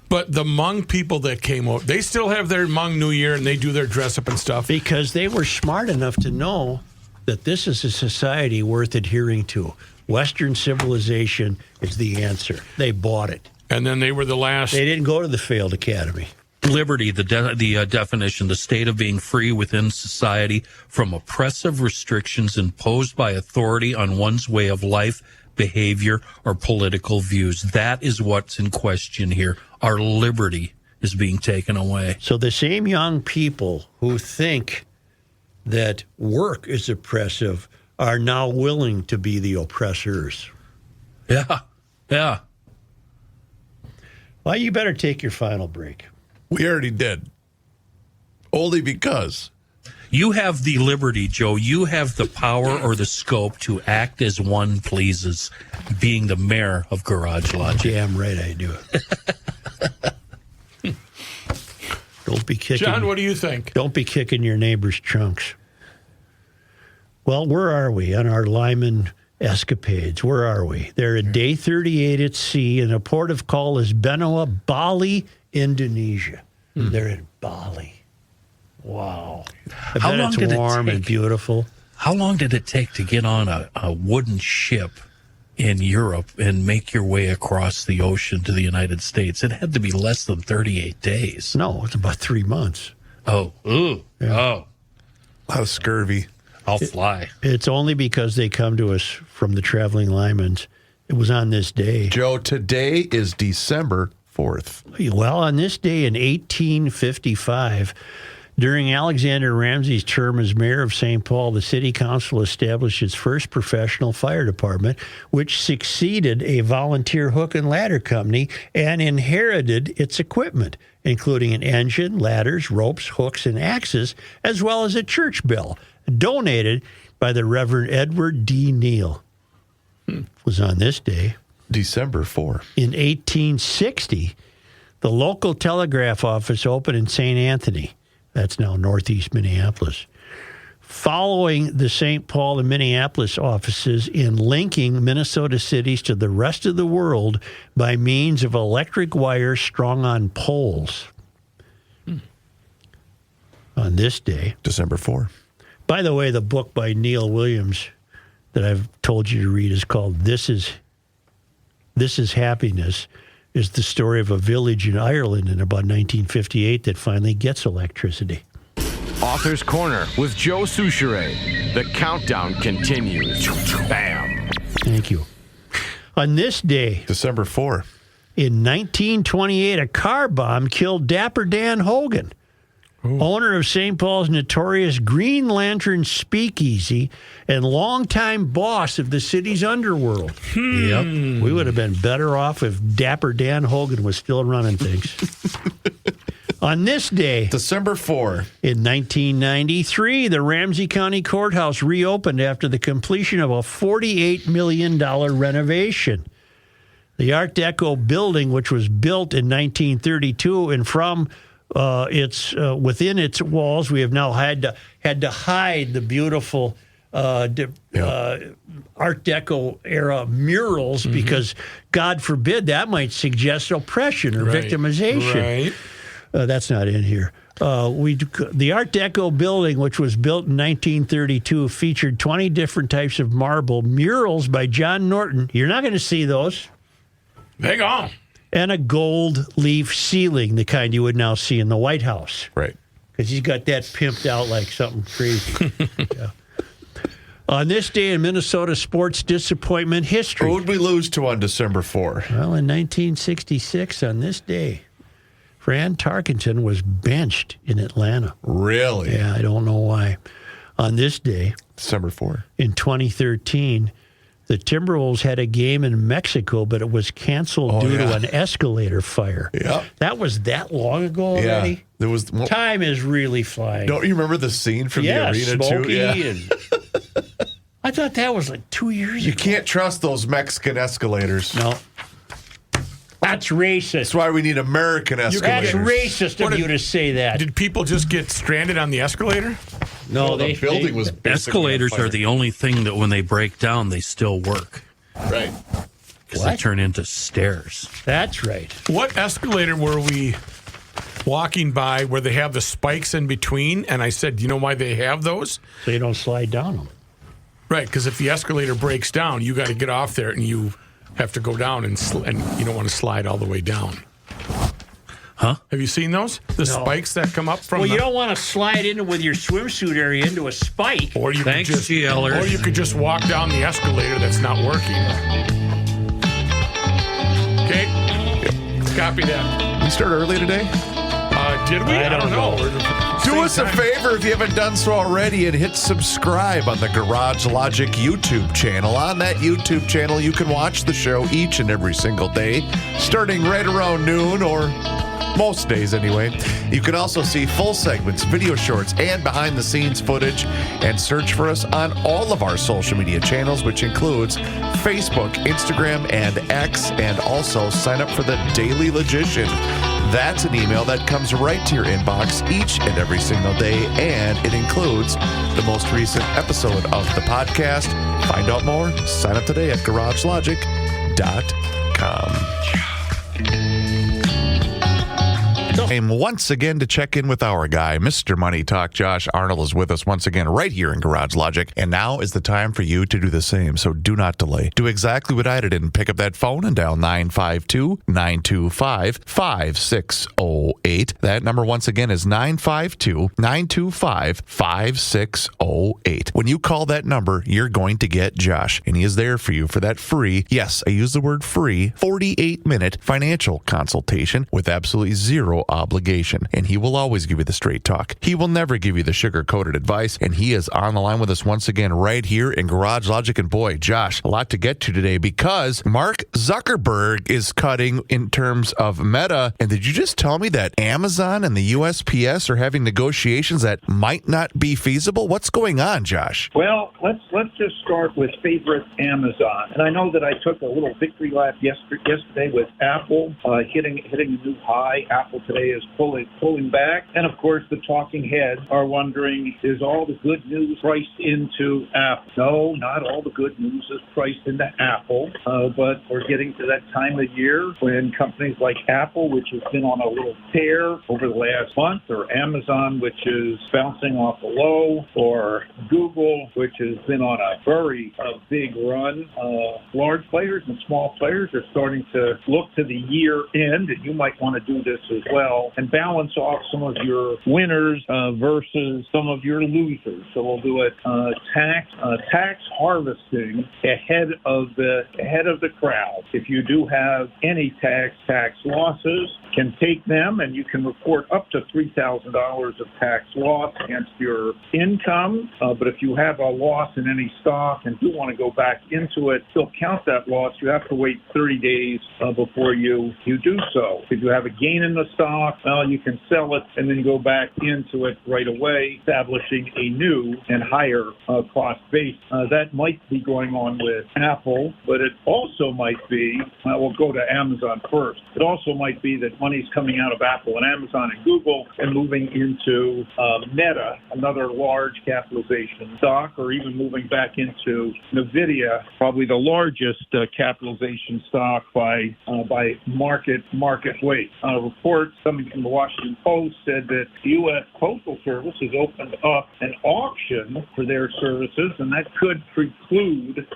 But the Hmong people that came over, they still have their Hmong New Year and they do their dress up and stuff. Because they were smart enough to know that this is a society worth adhering to. Western civilization is the answer. They bought it. And then they were the last. They didn't go to the failed academy. Liberty, the definition, the state of being free within society from oppressive restrictions imposed by authority on one's way of life, behavior, or political views. That is what's in question here. Our liberty is being taken away. So the same young people who think that work is oppressive are now willing to be the oppressors. Yeah, yeah. Well, you better take your final break. We already did. Only because. You have the liberty, Joe. You have the power or the scope to act as one pleases, being the mayor of Garage Logic. Damn right I do it. Don't be kicking. John, what do you think? Don't be kicking your neighbor's trunks. Well, where are we on our Lyman escapades? Where are we? They're at day 38 at sea, and a port of call is Benoa, Bali, Indonesia. They're in Bali. Wow. I bet it's warm and beautiful. How long did it take to get on a wooden ship in Europe and make your way across the ocean to the United States? It had to be less than 38 days. No, it's about 3 months. Oh, ooh, Yeah. oh. A lot of scurvy. I'll fly. It's only because they come to us from the traveling Lymans. It was on this day. Joe, today is December 4th. Well, on this day in 1855, during Alexander Ramsey's term as mayor of St. Paul, the city council established its first professional fire department, which succeeded a volunteer hook and ladder company and inherited its equipment, including an engine, ladders, ropes, hooks, and axes, as well as a church bell, donated by the Reverend Edward D. Neal. It was on this day. December 4. In 1860, the local telegraph office opened in St. Anthony. That's now northeast Minneapolis. Following the St. Paul and Minneapolis offices in linking Minnesota cities to the rest of the world by means of electric wires strung on poles. On this day. December 4. By the way, the book by Neil Williams that I've told you to read is called This is Happiness, is the story of a village in Ireland in about 1958 that finally gets electricity. Author's Corner with Joe Souchere. The countdown continues. Bam. Thank you. On this day, December 4. In 1928, a car bomb killed Dapper Dan Hogan, owner of St. Paul's notorious Green Lantern Speakeasy and longtime boss of the city's underworld. Yep. We would have been better off if Dapper Dan Hogan was still running things. On this day, December 4. In 1993, the Ramsey County Courthouse reopened after the completion of a $48 million renovation. The Art Deco building, which was built in 1932, and from within its walls, we have now had to hide the beautiful Art Deco era murals because, God forbid, that might suggest oppression or victimization. Right. That's not in here. The Art Deco building, which was built in 1932, featured 20 different types of marble murals by John Norton. You're not going to see those. Hang on. And a gold leaf ceiling, the kind you would now see in the White House. Right. Because he's got that pimped out like something crazy. Yeah. On this day in Minnesota sports disappointment history. Who would we lose to on December 4? Well, in 1966, on this day, Fran Tarkenton was benched in Atlanta. Really? Yeah, I don't know why. On this day, December 4. In 2013, the Timberwolves had a game in Mexico, but it was canceled due to an escalator fire. Yeah. That was that long ago already? Yeah. There was time is really flying. Don't you remember the scene from the arena Smokey too? Yeah. And I thought that was like 2 years You ago. can't trust those Mexican escalators. No. That's racist. That's why we need American escalators. That's racist of you to say that. Did people just get stranded on the escalator? No, the building was escalators are the only thing that when they break down, they still work. Right. Because they turn into stairs. That's right. What escalator were we walking by where they have the spikes in between? And I said, do you know why they have those? So you don't slide down them. Right, because if the escalator breaks down, you got to get off there and you have to go down and you don't want to slide all the way down. Huh? Have you seen those? The spikes that come up from you don't want to slide in with your swimsuit area into a spike. Or you Thanks, could just, GLers. Or you could just walk down the escalator that's not working. Okay? Yep. Copy that. We start early today? Did we? I don't know. Do us a favor if you haven't done so already and hit subscribe on the Garage Logic YouTube channel. On that YouTube channel, you can watch the show each and every single day, starting right around noon or most days anyway. You can also see full segments, video shorts, and behind-the-scenes footage, and search for us on all of our social media channels, which includes Facebook, Instagram, and X, and also sign up for the Daily Logician. That's an email that comes right to your inbox each and every single day, and it includes the most recent episode of the podcast. Find out more, sign up today at garagelogic.com. Time once again to check in with our guy, Mr. Money Talk. Josh Arnold is with us once again right here in Garage Logic, and now is the time for you to do the same, so do not delay. Do exactly what I did and pick up that phone and dial 952-925-5608. That number once again is 952-925-5608. When you call that number, you're going to get Josh, and he is there for you for that free, yes, I use the word free, 48-minute financial consultation with absolutely zero obligation, and he will always give you the straight talk. He will never give you the sugar-coated advice, and he is on the line with us once again right here in Garage Logic. And boy, Josh, a lot to get to today because Mark Zuckerberg is cutting in terms of Meta. And did you just tell me that Amazon and the USPS are having negotiations that might not be feasible? What's going on, Josh? Well, let's just start with favorite Amazon. And I know that I took a little victory lap yesterday with Apple hitting a new high. Apple today is pulling back. And, of course, the talking heads are wondering, is all the good news priced into Apple? No, not all the good news is priced into Apple. But we're getting to that time of year when companies like Apple, which has been on a little tear over the last month, or Amazon, which is bouncing off a low, or Google, which has been on a very big run. Large players and small players are starting to look to the year end, and you might want to do this as well. well and balance off some of your winners versus some of your losers. So we'll do it tax harvesting ahead of the crowd. If you do have any tax losses, can take them and you can report up to $3,000 of tax loss against your income. But if you have a loss in any stock and do want to go back into it, still count that loss. You have to wait 30 days before you do so. If you have a gain in the stock, well, you can sell it and then go back into it right away, establishing a new and higher cost base. That might be going on with Apple, but it also might be, we'll go to Amazon first. It also might be that money's coming out of Apple and Amazon and Google and moving into Meta, another large capitalization stock, or even moving back into NVIDIA, probably the largest capitalization stock by market weight. Reports coming from the Washington Post said that the U.S. Postal Service has opened up an auction for their services, and that could preclude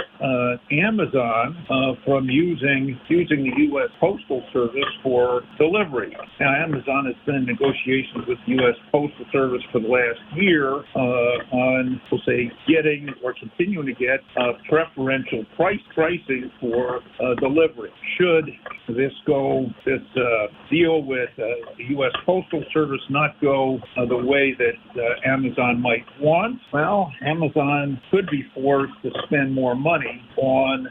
Amazon from using the U.S. Postal Service for delivery. Now, Amazon has been in negotiations with the U.S. Postal Service for the last year on, we'll say, getting or continuing to get preferential pricing for delivery. Should this deal with the U.S. Postal Service not go the way that Amazon might want, well, Amazon could be forced to spend more money on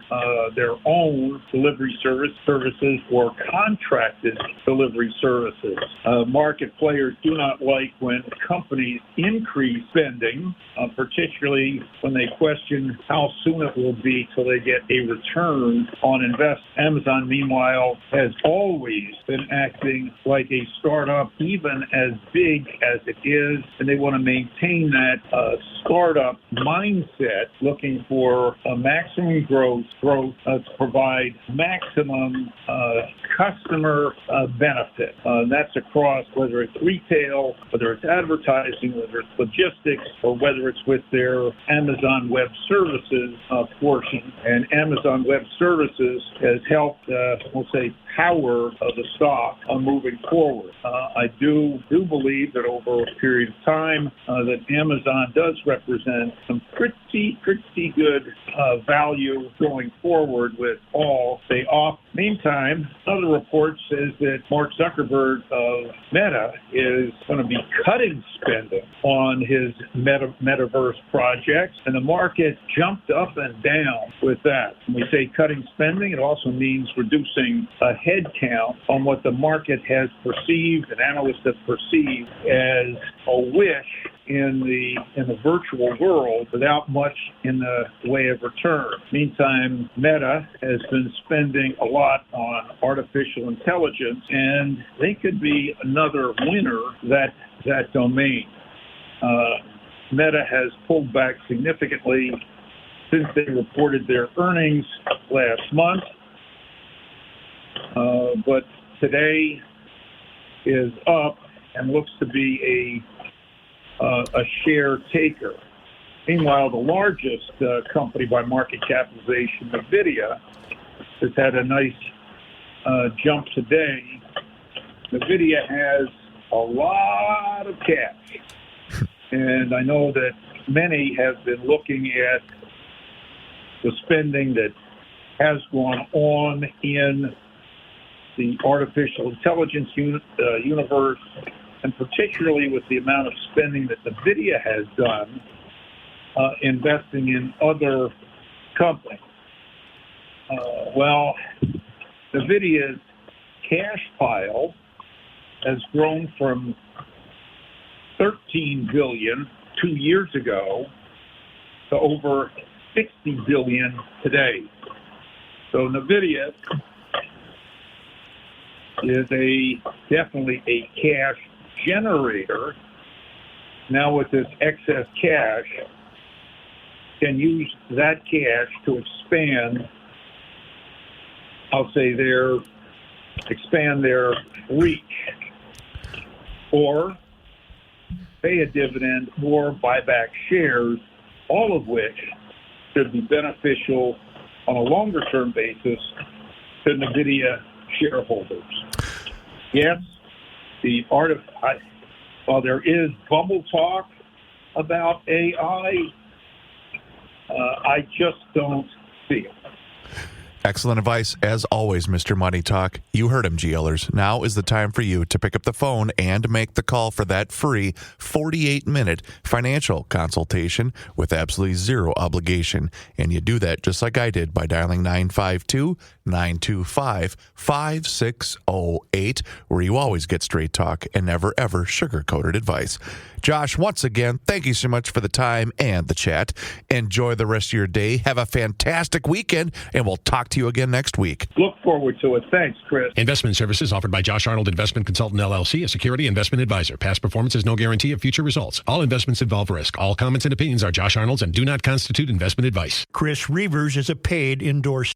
their own delivery services or contracted delivery services. Market players do not like when companies increase spending, particularly when they question how soon it will be till they get a return on investment. Amazon, meanwhile, has always been acting like a startup, even as big as it is, and they want to maintain that startup mindset, looking for maximum growth to provide maximum customer benefit. That's across whether it's retail, whether it's advertising, whether it's logistics, or whether it's with their Amazon Web Services portion. And Amazon Web Services has helped, we'll say, power of the stock moving forward. I do believe that over a period of time that Amazon does represent some pretty good value going forward with all they offer. Meantime, another report says that Mark Zuckerberg of Meta is going to be cutting spending on his metaverse projects, and the market jumped up and down with that. When we say cutting spending, it also means reducing a head count on what the market has perceived and analysts have perceived as a wish in the virtual world without much in the way of return. Meantime, Meta has been spending a lot on artificial intelligence, and they could be another winner that domain. Meta has pulled back significantly since they reported their earnings last month, but today is up and looks to be a share taker. Meanwhile, the largest company by market capitalization, NVIDIA, has had a nice jump today. NVIDIA has a lot of cash, and I know that many have been looking at the spending that has gone on in the artificial intelligence universe, and particularly with the amount of spending that NVIDIA has done investing in other companies. Well, NVIDIA's cash pile has grown from $13 billion 2 years ago to over $60 billion today. So NVIDIA is definitely a cash generator. Now with this excess cash, can use that cash to expand, expand their reach, or pay a dividend or buy back shares, all of which should be beneficial on a longer-term basis to NVIDIA shareholders. Yes, the art of, while there is bubble talk about AI, I just don't see it. Excellent advice, as always, Mr. Money Talk. You heard him, GLers. Now is the time for you to pick up the phone and make the call for that free 48-minute financial consultation with absolutely zero obligation. And you do that just like I did by dialing 952-925-5608, where you always get straight talk and never, ever sugar-coated advice. Josh, once again, thank you so much for the time and the chat. Enjoy the rest of your day. Have a fantastic weekend, and we'll talk to you again next week. Look forward to it. Thanks, Chris. Investment services offered by Josh Arnold Investment Consultant LLC, a security investment advisor. Past performance is no guarantee of future results. All investments involve risk. All comments and opinions are Josh Arnold's and do not constitute investment advice. Chris Reavers is a paid endorsed